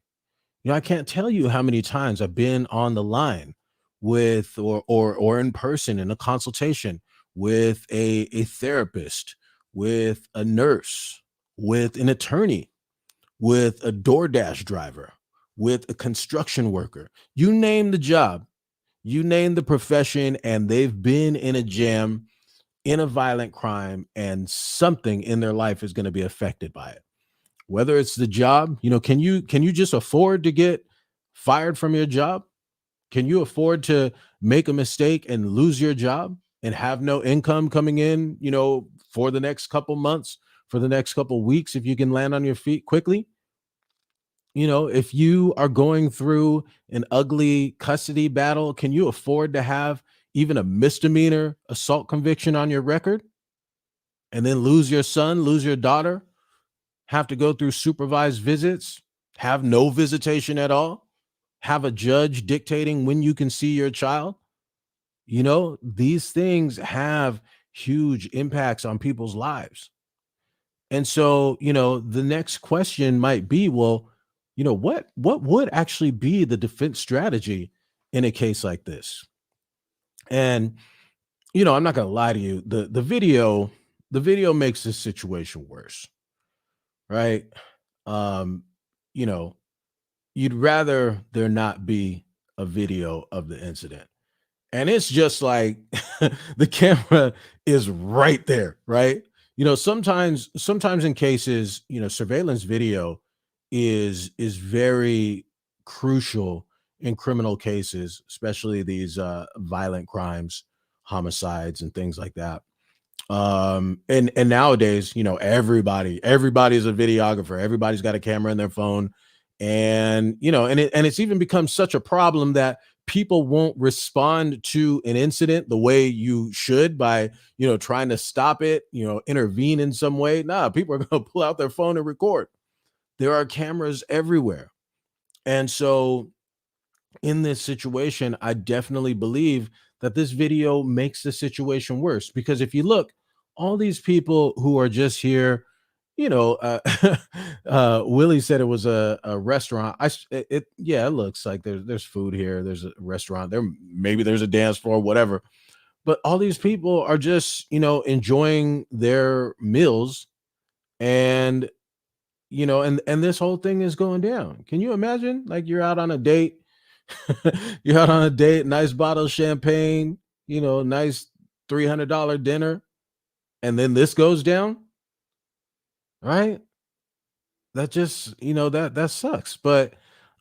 I can't tell you how many times I've been on the line with or in person in a consultation with a therapist, with a nurse, with an attorney, with a DoorDash driver, with a construction worker. You name the job, you name the profession, and they've been in a jam, in a violent crime, and something in their life is going to be affected by it. Whether it's the job, can you just afford to get fired from your job? Can you afford to make a mistake and lose your job and have no income coming in, for the next couple months, for the next couple weeks if you can land on your feet quickly? If you are going through an ugly custody battle, can you afford to have even a misdemeanor assault conviction on your record and then lose your son, lose your daughter, have to go through supervised visits, have no visitation at all, have a judge dictating when you can see your child? These things have huge impacts on people's lives. And so, the next question might be, well, what would actually be the defense strategy in a case like this? And I'm not going to lie to you. The video makes this situation worse, right? Um, you know, you'd rather there not be a video of the incident. And it's just like the camera is right there, right? Sometimes in cases, surveillance video is very crucial in criminal cases, especially these violent crimes, homicides, and things like that. And nowadays, everybody's a videographer, everybody's got a camera in their phone. And it's even become such a problem that people won't respond to an incident the way you should by trying to stop it, intervene in some way. Nah, people are going to pull out their phone and record. There are cameras everywhere. And so in this situation, I definitely believe that this video makes the situation worse, because if you look, all these people who are just here, Willie said it was a restaurant. Yeah, it looks like there's food here. There's a restaurant there. Maybe there's a dance floor, whatever. But all these people are just, enjoying their meals, and and this whole thing is going down. Can you imagine? Like, you're out on a date. You're out on a date, nice bottle of champagne, nice $300 dinner, and then this goes down, right? That just, that sucks. But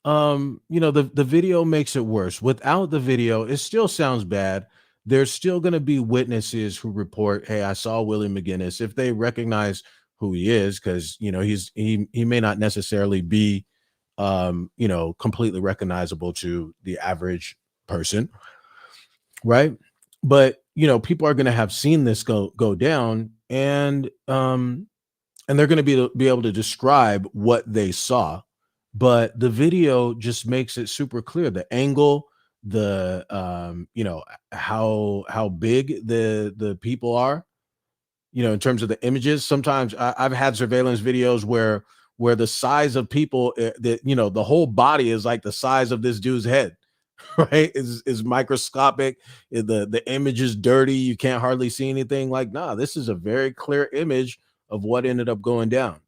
the video makes it worse. Without the video, it still sounds bad. There's still going to be witnesses who report, hey, I saw Willie McGinest, if they recognize who he is, because he may not necessarily be completely recognizable to the average person, right? But people are going to have seen this go down, and they're going to be able to describe what they saw. But the video just makes it super clear, the angle, the how big the people are, in terms of the images. Sometimes I've had surveillance videos where the size of people, that the whole body is like the size of this dude's head. Right, is microscopic. The image is dirty, you can't hardly see anything. Like, nah, this is a very clear image of what ended up going down.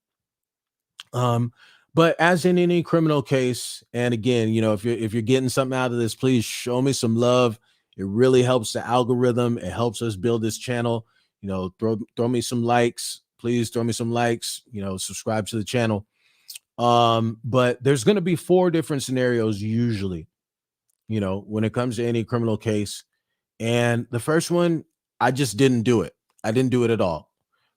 But as in any criminal case, and again, if you're getting something out of this, please show me some love. It really helps the algorithm. It helps us build this channel. Throw me some likes. Please throw me some likes. Subscribe to the channel. But there's going to be 4 different scenarios usually, when it comes to any criminal case. And the first one, I just didn't do it. I didn't do it at all.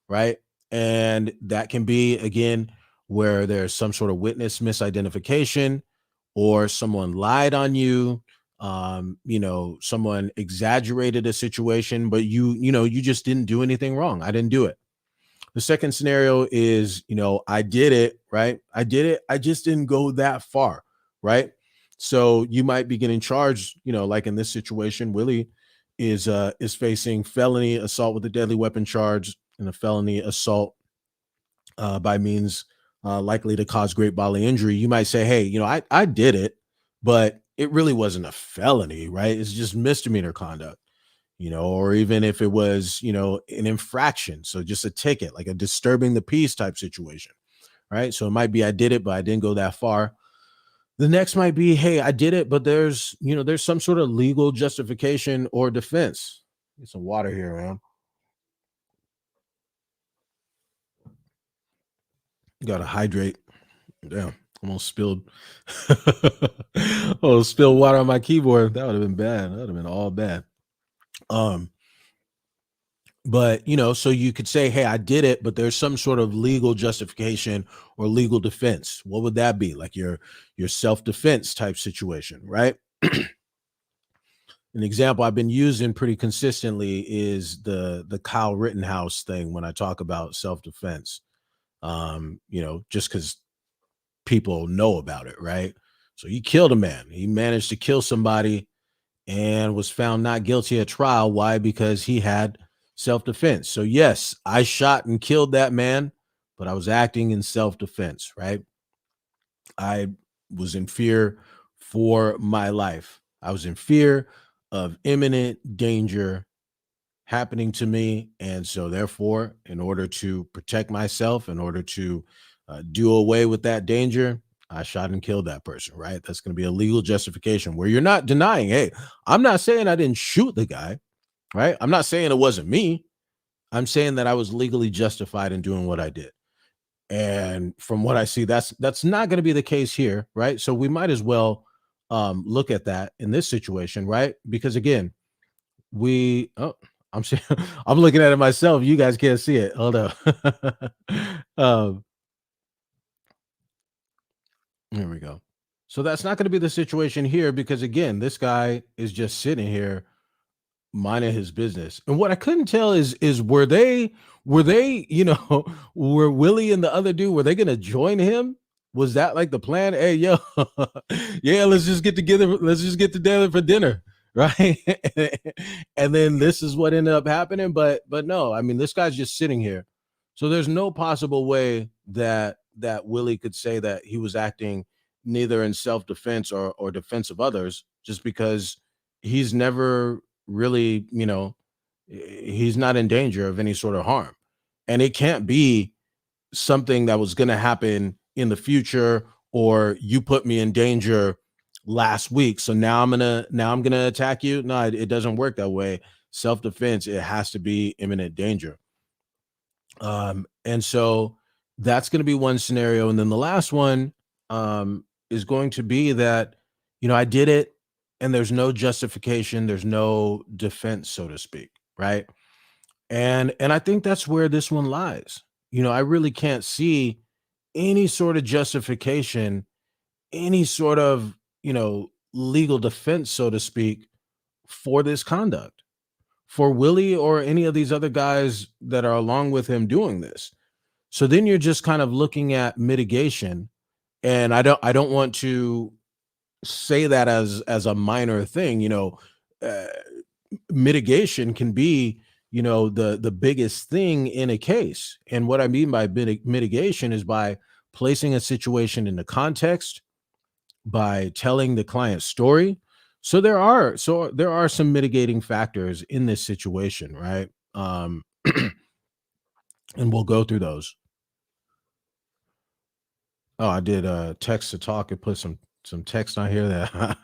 Right. And that can be, again, where there's some sort of witness misidentification, or someone lied on you. Someone exaggerated a situation, but you just didn't do anything wrong. I didn't do it. The second scenario is, I did it, right? I did it. I just didn't go that far, right? So you might be getting charged, like in this situation, Willie is facing felony assault with a deadly weapon charge and a felony assault by means likely to cause great bodily injury. You might say, hey, I did it, but it really wasn't a felony, right? It's just misdemeanor conduct. Or even if it was, an infraction, so just a ticket, like a disturbing the peace type situation, right? So it might be, I did it, but I didn't go that far. The next might be, hey, I did it, but there's some sort of legal justification or defense. Get some water here, man. Gotta hydrate. Damn, almost spilled. Oh, spilled water on my keyboard. That would have been bad. That would have been all bad. Um, But, so you could say, hey, I did it, but there's some sort of legal justification or legal defense. What would that be? Like your self-defense type situation, right? An example I've been using pretty consistently is the Kyle Rittenhouse thing when I talk about self-defense. Just because people know about it, right? So he killed a man. He managed to kill somebody, and was found not guilty at trial. Why? Because he had self-defense. So yes, I shot and killed that man, but I was acting in self-defense, right? I was in fear for my life. I was in fear of imminent danger happening to me. And so, therefore, in order to protect myself, in order to do away with that danger, I shot and killed that person, right? That's going to be a legal justification where you're not denying, hey, I'm not saying I didn't shoot the guy, right? I'm not saying it wasn't me. I'm saying that I was legally justified in doing what I did. And from what I see, that's not going to be the case here, right? So we might as well look at that in this situation, right? Because again, we oh, I'm saying I'm looking at it myself. You guys can't see it. Hold up. um, here we go. So that's not going to be the situation here because again, this guy is just sitting here minding his business. And what I couldn't tell is were they, were Willie and the other dude, were they gonna join him? Was that like the plan? Hey, yo, yeah, let's just get together for dinner, right? And then this is what ended up happening. But no, I mean, this guy's just sitting here. So there's no possible way that Willie could say that he was acting neither in self-defense or defense of others, just because he's never really, he's not in danger of any sort of harm. And it can't be something that was going to happen in the future or you put me in danger last week. So now I'm going to attack you. No, it doesn't work that way. Self-defense, it has to be imminent danger. And so that's going to be one scenario. And then the last one is going to be that, I did it and there's no justification, there's no defense, so to speak. Right. And I think that's where this one lies. I really can't see any sort of justification, any sort of, legal defense, so to speak, for this conduct, for Willie or any of these other guys that are along with him doing this. So then you're just kind of looking at mitigation. And I don't want to say that as a minor thing, uh, mitigation can be, the biggest thing in a case. And what I mean by mitigation is by placing a situation into context, by telling the client's story. So there are some mitigating factors in this situation, right? And we'll go through those. Oh, I did text to talk and put some text on here that I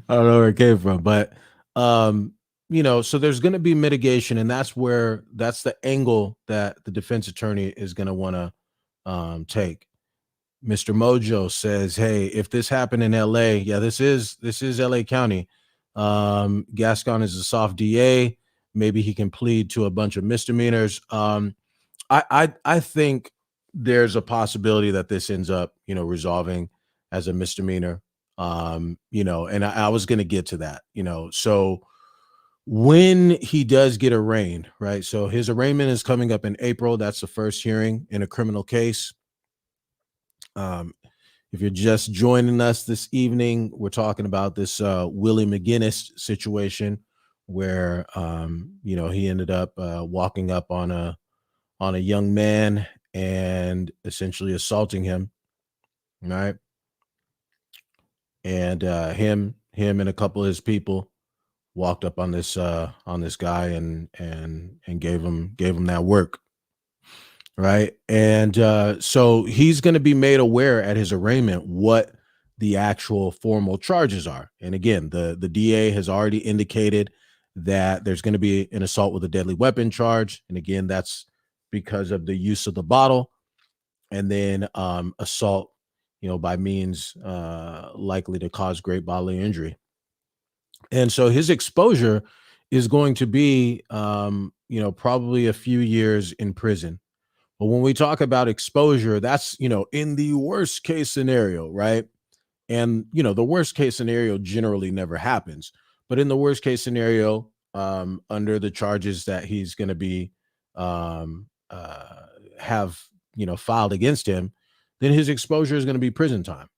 don't know where it came from, but um, so there's going to be mitigation, and that's the angle that the defense attorney is going to want to take. Mr. Mojo says, "Hey, if this happened in L.A., yeah, this is L.A. County. Gascon is a soft DA. Maybe he can plead to a bunch of misdemeanors. I think there's a possibility that this ends up, resolving as a misdemeanor. And I was going to get to that, So when he does get arraigned, right? So his arraignment is coming up in April. That's the first hearing in a criminal case. Um, if you're just joining us this evening, we're talking about this Willie McGinest situation where he ended up walking up on a young man and essentially assaulting him, right? And him and a couple of his people walked up on this guy and gave him that work, right? And so he's going to be made aware at his arraignment what the actual formal charges are. And again, the DA has already indicated that there's going to be an assault with a deadly weapon charge, and again, that's because of the use of the bottle, and then assault, by means likely to cause great bodily injury. And so his exposure is going to be, probably a few years in prison. But when we talk about exposure, that's, in the worst case scenario, right? And, the worst case scenario generally never happens. But in the worst case scenario, under the charges that he's going to be have, filed against him, then his exposure is going to be prison time.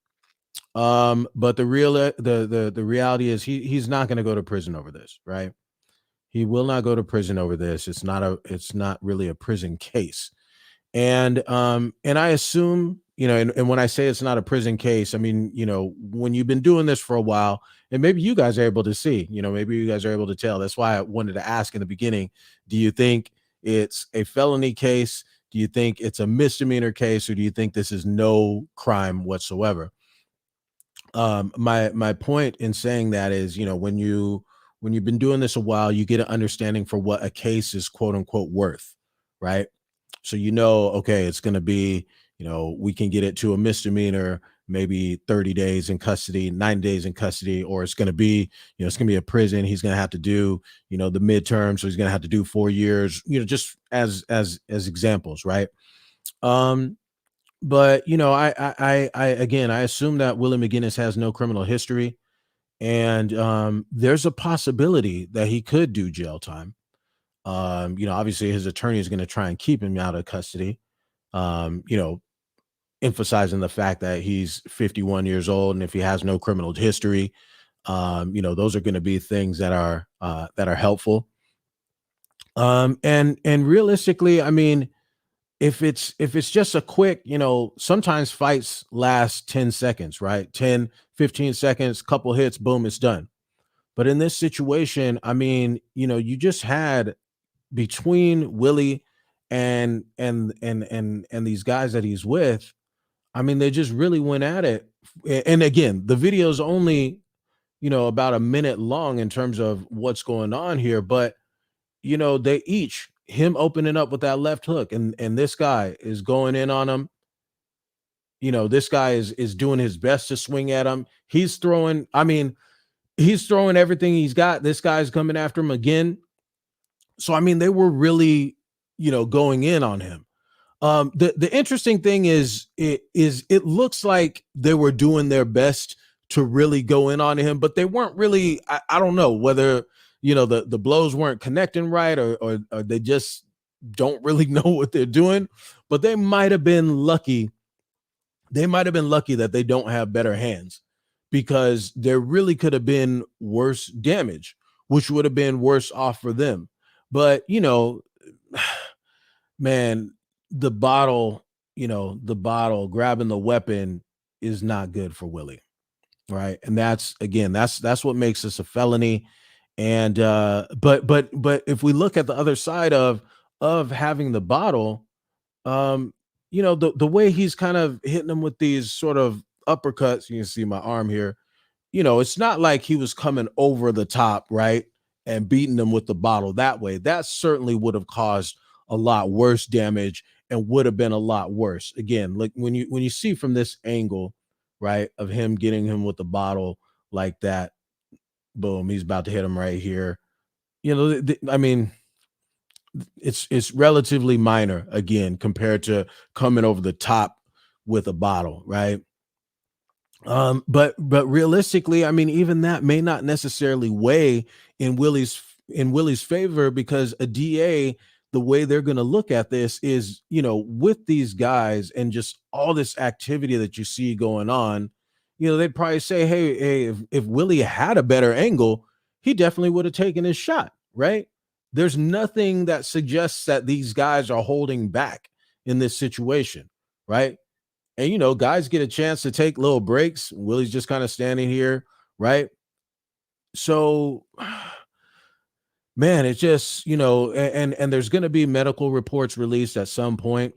But the reality is he's not going to go to prison over this, right? He will not go to prison over this. It's not really a prison case. And I assume, and when I say it's not a prison case, I mean, when you've been doing this for a while, and maybe you guys are able to see, maybe you guys are able to tell. That's why I wanted to ask in the beginning, do you think it's a felony case? Do you think it's a misdemeanor case, or do you think this is no crime whatsoever? My point in saying that is, when you've been doing this a while, you get an understanding for what a case is, quote unquote, worth, right? So okay, it's going to be, we can get it to a misdemeanor, maybe 30 days in custody, 9 days in custody, or it's going to be, it's going to be a prison. He's going to have to do, the midterm, so he's going to have to do 4 years, just as examples, right? But I again, I assume that Willie McGinest has no criminal history, and there's a possibility that he could do jail time. Obviously his attorney is going to try and keep him out of custody. Um, you know, Emphasizing the fact that he's 51 years old, and if he has no criminal history, those are going to be things that are helpful. And realistically, I mean, if it's just a quick, sometimes fights last 10 seconds, right? 10, 15 seconds, couple hits, boom, it's done. But in this situation, I mean, you just had between Willie and these guys that he's with, I mean, they just really went at it. And again, the video is only, about a minute long in terms of what's going on here, but they each, him opening up with that left hook, and this guy is going in on him. This guy is doing his best to swing at him. He's throwing everything he's got. This guy's coming after him again. So I mean, they were really, going in on him. The interesting thing is it looks like they were doing their best to really go in on him, but they weren't really. I don't know whether the blows weren't connecting right, or they just don't really know what they're doing. But they might have been lucky. They might have been lucky that they don't have better hands, because there really could have been worse damage, which would have been worse off for them. But man, the bottle grabbing the weapon is not good for Willie, right? And that's, again, that's what makes this a felony. And but if we look at the other side of having the bottle, um, the way he's kind of hitting them with these sort of uppercuts, you can see my arm here, it's not like he was coming over the top, right? And beating them with the bottle that way. That certainly would have caused a lot worse damage and would have been a lot worse. Again, like when you see from this angle, right, of him getting him with the bottle like that, boom, he's about to hit him right here. I mean, it's relatively minor, again, compared to coming over the top with a bottle, right? But realistically, I mean, even that may not necessarily weigh in Willie's favor, because a DA, the way they're going to look at this is, with these guys and just all this activity that you see going on, they'd probably say, hey, if Willie had a better angle, he definitely would have taken his shot, right? There's nothing that suggests that these guys are holding back in this situation, right? And guys get a chance to take little breaks. Willie's just kind of standing here, right? So, man, it's just, and there's going to be medical reports released at some point,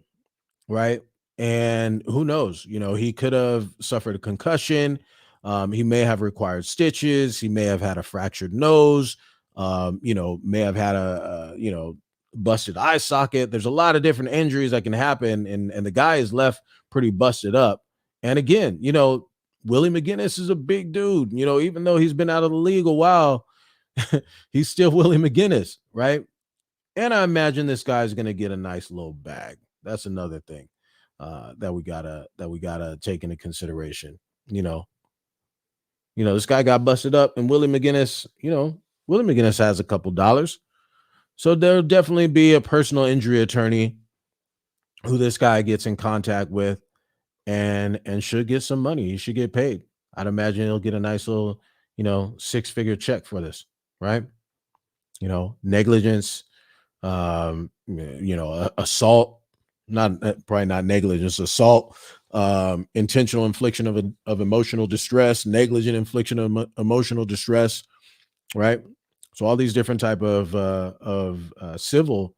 right? And who knows? He could have suffered a concussion. He may have required stitches. He may have had a fractured nose. May have had a busted eye socket. There's a lot of different injuries that can happen, and the guy is left pretty busted up. And again, Willie McGinest is a big dude. Even though he's been out of the league a while, he's still Willie McGinest, right? And I imagine this guy's going to get a nice little bag. That's another thing that we gotta take into consideration. This guy got busted up, and Willie McGinest has a couple dollars, so there'll definitely be a personal injury attorney who this guy gets in contact with, and should get some money. He should get paid. I'd imagine he'll get a nice little, 6-figure check for this, right? Negligence, assault, not probably not negligence, assault, intentional infliction of emotional distress, negligent infliction of emotional distress, right? So all these different type of civil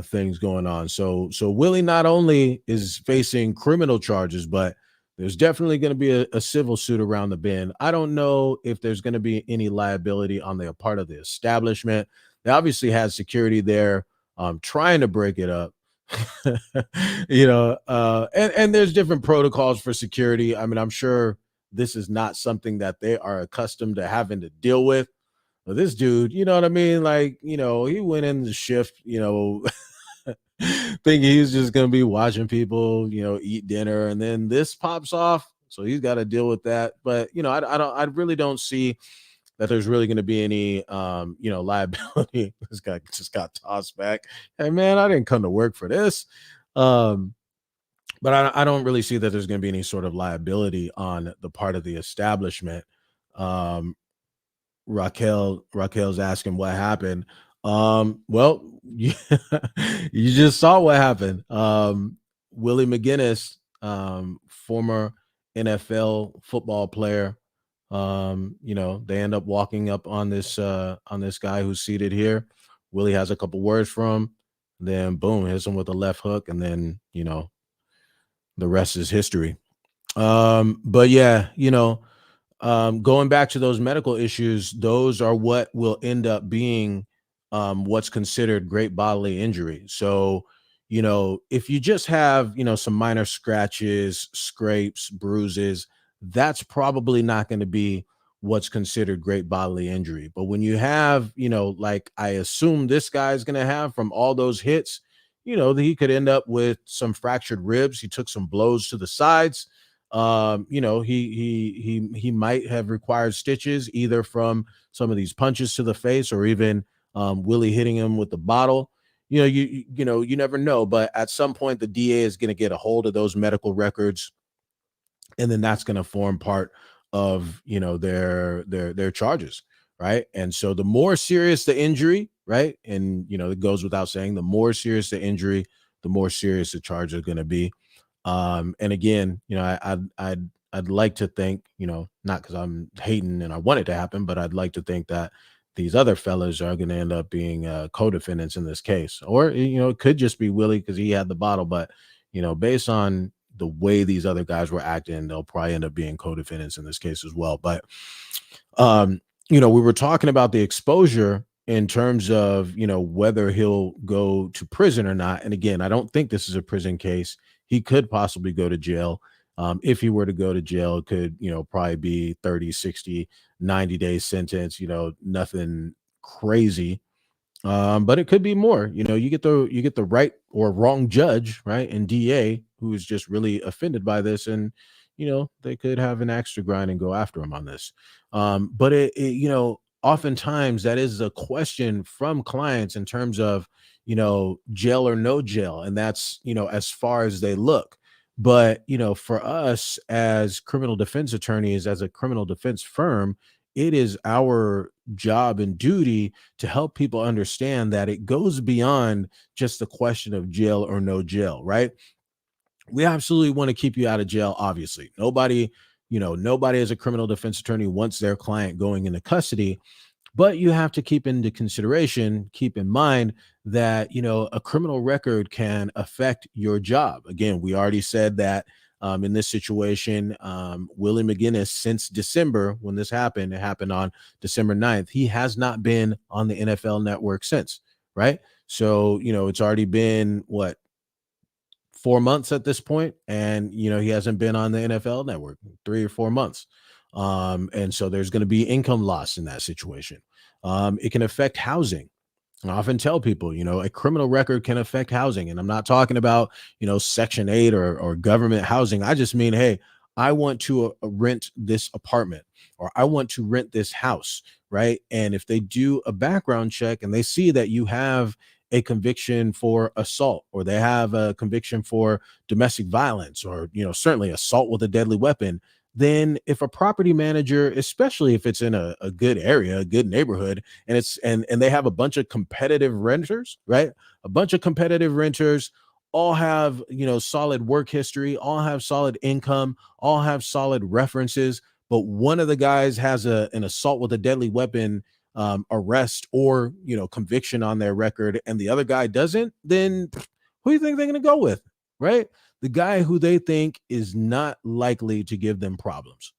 things going on. So Willie not only is facing criminal charges, but there's definitely going to be a civil suit around the bend. I don't know if there's going to be any liability on the part of the establishment. They obviously had security there, trying to break it up. And there's different protocols for security. I mean, I'm sure this is not something that they are accustomed to having to deal with. But this dude, you know what I mean? Like, he went in the shift, thinking he's just gonna be watching people, eat dinner, and then this pops off. So he's got to deal with that. But I really don't see that there's really going to be any liability. This guy just got tossed back. Hey man, I didn't come to work for this. Um, but I don't really see that there's going to be any sort of liability on the part of the establishment. Um, Raquel's asking what happened. Well, you, you just saw what happened. Willie McGinest, former NFL football player. They end up walking up on this guy who's seated here. Willie has a couple words for him, then boom, hits him with a left hook, and then the rest is history. But yeah, going back to those medical issues, those are what will end up being what's considered great bodily injury. So, if you just have, some minor scratches, scrapes, bruises, that's probably not going to be what's considered great bodily injury. But when you have, like I assume this guy's going to have from all those hits, he could end up with some fractured ribs. He took some blows to the sides. He might have required stitches either from some of these punches to the face or even Willie hitting him with the bottle. You never know, but at some point the DA is going to get a hold of those medical records, and then that's going to form part of their charges, right? And so the more serious the injury, right, and it goes without saying, the more serious the injury, the more serious the charge is going to be. And again, I'd like to think, not because I'm hating and I want it to happen, but I'd like to think that these other fellas are going to end up being co-defendants in this case, or it could just be Willie because he had the bottle. But based on the way these other guys were acting, they'll probably end up being co-defendants in this case as well. But we were talking about the exposure in terms of whether he'll go to prison or not. And again, I don't think this is a prison case. He could possibly go to jail. If he were to go to jail, it could, probably be 30, 60, 90 days sentence, nothing crazy. But it could be more. You get the right or wrong judge, right? And DA who is just really offended by this, and they could have an axe to grind and go after him on this. But oftentimes that is a question from clients in terms of jail or no jail, and that's as far as they look. But for us as criminal defense attorneys, as a criminal defense firm, it is our job and duty to help people understand that it goes beyond just the question of jail or no jail, right? We absolutely want to keep you out of jail. Obviously, nobody as a criminal defense attorney wants their client going into custody. But you have to keep keep in mind that, a criminal record can affect your job. Again, we already said that in this situation, Willie McGinest, since December, when this happened, it happened on December 9th, he has not been on the NFL network since, right? So, it's already been, 4 months at this point, and he hasn't been on the NFL network 3 or 4 months. And so there's going to be income loss in that situation. It can affect housing. I often tell people, a criminal record can affect housing. And I'm not talking about, Section 8 or government housing. I just mean, hey, I want to rent this apartment, or I want to rent this house, right? And if they do a background check and they see that you have a conviction for assault, or they have a conviction for domestic violence, or, certainly assault with a deadly weapon, then if a property manager, especially if it's in a good area, a good neighborhood, and and they have a bunch of competitive renters, right? A bunch of competitive renters all have, solid work history, all have solid income, all have solid references, but one of the guys has an assault with a deadly weapon arrest or conviction on their record, and the other guy doesn't, then who do you think they're going to go with, right? The guy who they think is not likely to give them problems.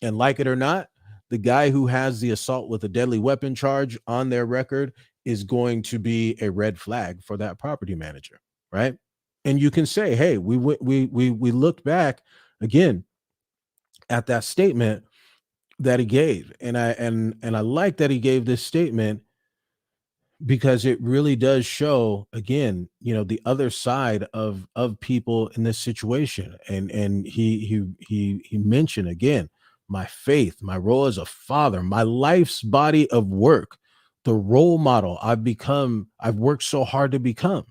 And like it or not, the guy who has the assault with a deadly weapon charge on their record is going to be a red flag for that property manager, right? And you can say, "Hey, we looked back again at that statement that he gave, and I like that he gave this statement because it really does show again, the other side of people in this situation. And he mentioned again, my faith, my role as a father, my life's body of work, the role model I've worked so hard to become.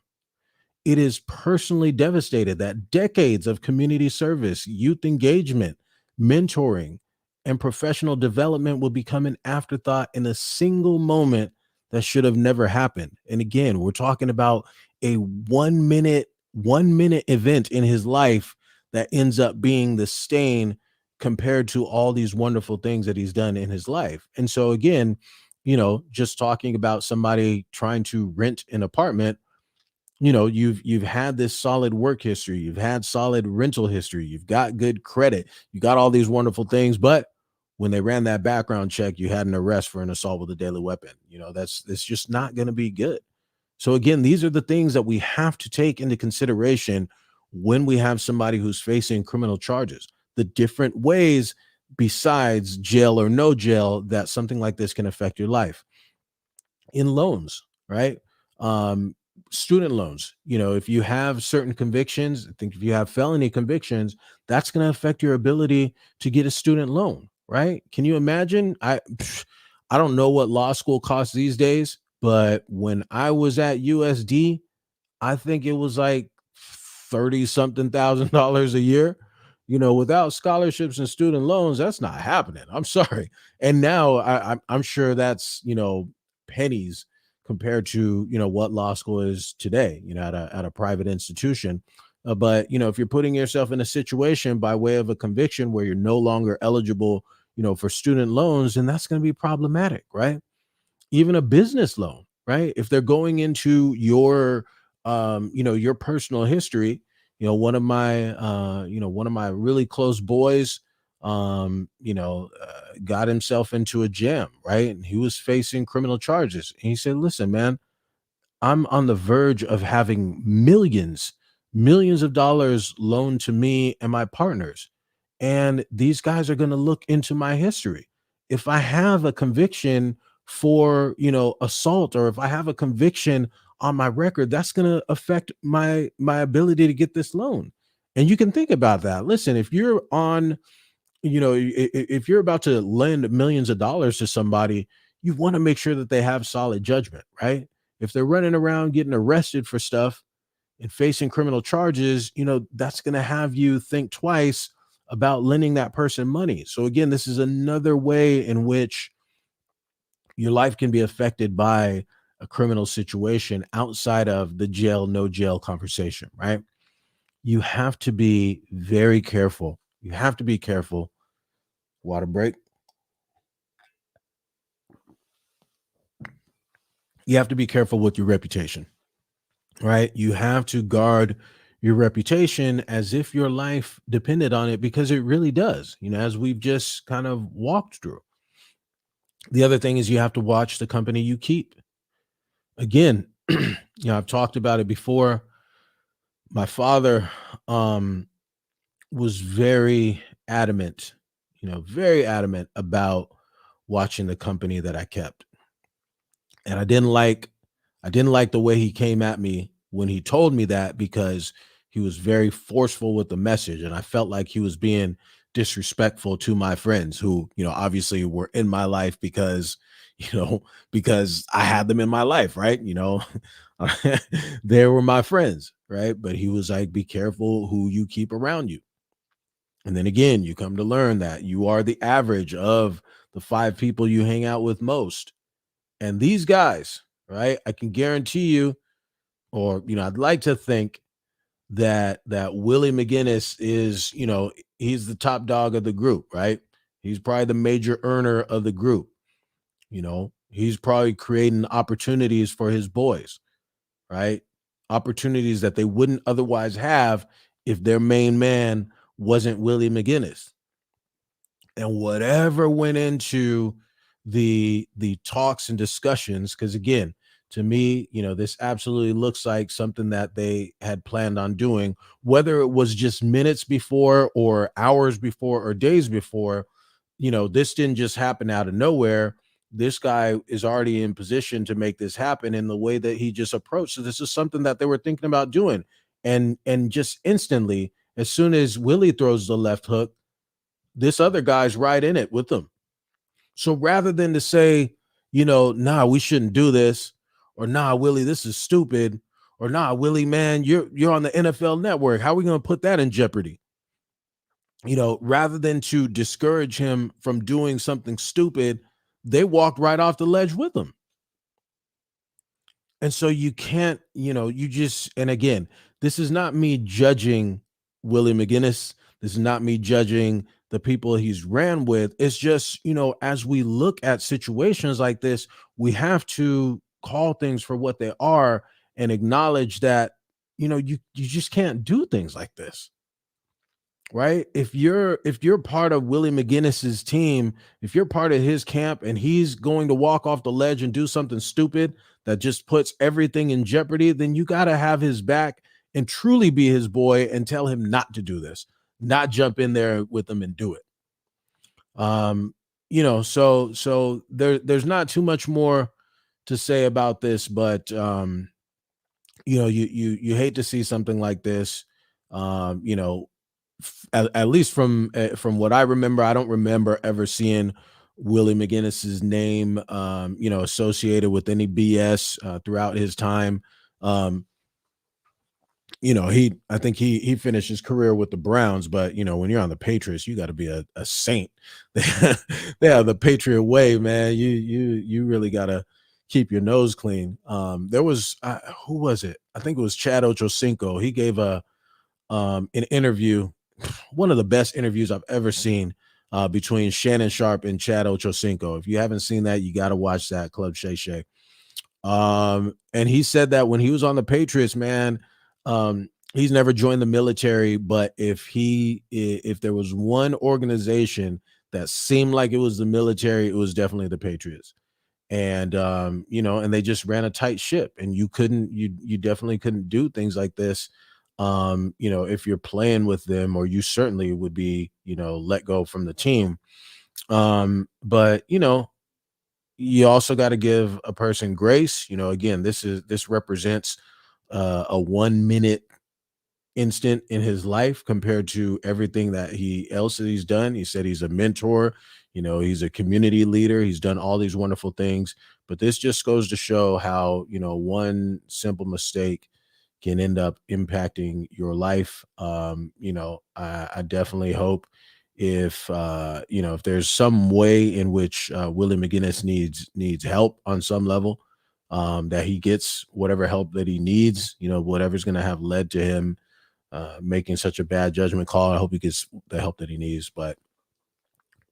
It is personally devastated that decades of community service, youth engagement, mentoring, and professional development will become an afterthought in a single moment that should have never happened. And again, we're talking about a 1 minute event in his life that ends up being the stain compared to all these wonderful things that he's done in his life. And so again, just talking about somebody trying to rent an apartment, you've had this solid work history, you've had solid rental history, you've got good credit, you got all these wonderful things, but when they ran that background check, you had an arrest for an assault with a deadly weapon. That's just not going to be good. So again, these are the things that we have to take into consideration when we have somebody who's facing criminal charges, the different ways besides jail or no jail that something like this can affect your life. In loans, right? Um, Student loans, if you have certain convictions, I think if you have felony convictions, that's going to affect your ability to get a student loan, right? Can you imagine? I don't know what law school costs these days, but when I was at USD, I think it was like 30 something thousand dollars a year. Without scholarships and student loans, that's not happening. I'm sorry. And now I'm sure that's, pennies compared to, what law school is today, at a private institution. But, if you're putting yourself in a situation by way of a conviction where you're no longer eligible, for student loans, then that's going to be problematic, right? Even a business loan, right? If they're going into your personal history, one of my really close boys, got himself into a jam, right? And he was facing criminal charges. And he said, listen, man, I'm on the verge of having millions of dollars loaned to me and my partners. And these guys are going to look into my history. If I have a conviction for, assault, or if I have a conviction on my record, that's going to affect my ability to get this loan. And you can think about that. Listen, if you're on, if you're about to lend millions of dollars to somebody, you want to make sure that they have solid judgment, right? If they're running around getting arrested for stuff and facing criminal charges, that's going to have you think twice about lending that person money. So again, this is another way in which your life can be affected by a criminal situation outside of the jail, no jail conversation, right? You have to be very careful. You have to be careful. Water break. You have to be careful with your reputation, right? You have to guard your reputation as if your life depended on it, because it really does, as we've just kind of walked through. The other thing is you have to watch the company you keep. Again, I've talked about it before. My father was very adamant about watching the company that I kept. And I didn't like the way he came at me when he told me that, because he was very forceful with the message, and I felt like he was being disrespectful to my friends who, obviously were in my life because, because I had them in my life, right? They were my friends, right? But he was like, be careful who you keep around you. And then again, you come to learn that you are the average of the 5 people you hang out with most. And these guys, right? I can guarantee you, or I'd like to think that Willie McGinest is, he's the top dog of the group, right? He's probably the major earner of the group. He's probably creating opportunities for his boys, right? Opportunities that they wouldn't otherwise have if their main man wasn't Willie McGinest. And whatever went into the talks and discussions, because again, to me, this absolutely looks like something that they had planned on doing, whether it was just minutes before or hours before or days before. This didn't just happen out of nowhere. This guy is already in position to make this happen in the way that he just approached. So this is something that they were thinking about doing. And just instantly, as soon as Willie throws the left hook, this other guy's right in it with them. So rather than to say, nah, we shouldn't do this, or nah, Willie, this is stupid, or nah, Willie, man, you're on the NFL network. How are we going to put that in jeopardy? Rather than to discourage him from doing something stupid, they walked right off the ledge with him. And so you can't, you just, and again, this is not me judging Willie McGinest. This is not me judging the people he's ran with. It's just, as we look at situations like this, we have to call things for what they are and acknowledge that, you just can't do things like this. Right? If you're part of Willie McGinest's team, if you're part of his camp and he's going to walk off the ledge and do something stupid that just puts everything in jeopardy, then you got to have his back and truly be his boy and tell him not to do this, not jump in there with him and do it. So there's not too much more to say about this, but you hate to see something like this. At least from what I remember, I don't remember ever seeing Willie McGinest's name, associated with any BS throughout his time. I think he finished his career with the Browns, but when you're on the Patriots, you got to be a saint. They have the Patriot way, man. You really got to keep your nose clean. There was who was it? I think it was Chad Ochocinco. He gave an interview, one of the best interviews I've ever seen, between Shannon Sharp and Chad Ochocinco. If you haven't seen that, you got to watch that. Club Shay Shay. And he said that when he was on the Patriots, man, he's never joined the military, but if there was one organization that seemed like it was the military, it was definitely the Patriots. And and they just ran a tight ship, and you definitely couldn't do things like this if you're playing with them, or you certainly would be let go from the team. But you also got to give a person grace. Again, this represents a 1 minute instant in his life compared to everything that he's done. He said he's a mentor, he's a community leader, he's done all these wonderful things, but this just goes to show how one simple mistake can end up impacting your life. I definitely hope if there's some way in which Willie McGinest needs help on some level, that he gets whatever help that he needs, whatever's going to have led to him making such a bad judgment call. I hope he gets the help that he needs, but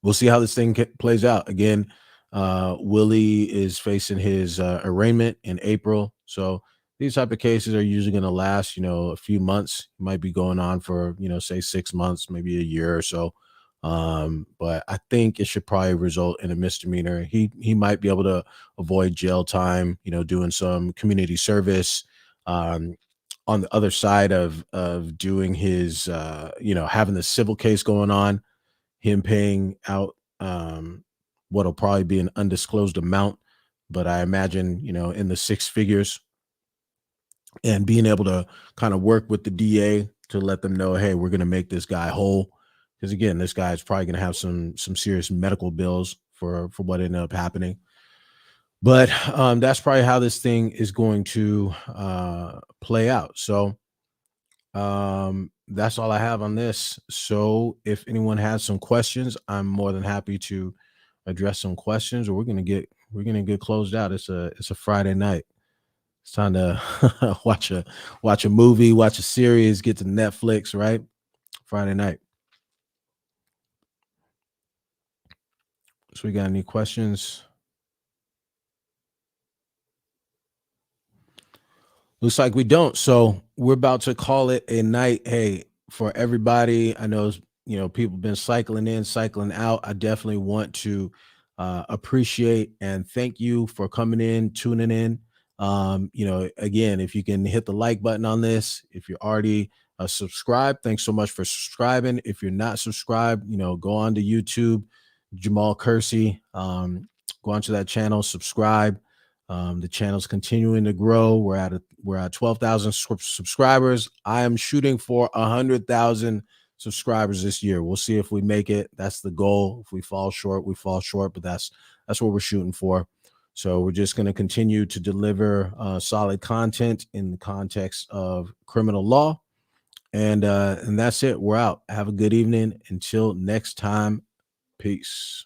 we'll see how this thing plays out. Again, Willie is facing his arraignment in April. So these type of cases are usually going to last, a few months. It might be going on for, say 6 months, maybe a year or so. But I think it should probably result in a misdemeanor. He might be able to avoid jail time, doing some community service, on the other side of doing his, having the civil case going on, him paying out what'll probably be an undisclosed amount, but I imagine, in the 6 figures, and being able to kind of work with the DA to let them know, hey, we're going to make this guy whole. Because again, this guy is probably going to have some serious medical bills for what ended up happening. But that's probably how this thing is going to play out. So that's all I have on this. So if anyone has some questions, I'm more than happy to address some questions, or we're gonna get closed out. It's a Friday night. It's time to watch a movie, watch a series, get to Netflix, right? Friday night. So we got any questions? Looks like we don't. So we're about to call it a night. Hey, for everybody, I know people been cycling in, cycling out. I definitely want to appreciate and thank you for coming in, tuning in. Again, if you can hit the like button on this, if you're already subscribed, thanks so much for subscribing. If you're not subscribed, go on to YouTube, Jamal Kersey. Go onto that channel, subscribe. The channel's continuing to grow. We're at 12,000 subscribers. I am shooting for 100,000 subscribers this year. We'll see if we make it. That's the goal. If we fall short, we fall short, but that's what we're shooting for. So we're just going to continue to deliver solid content in the context of criminal law. And that's it. We're out. Have a good evening. Until next time. Peace.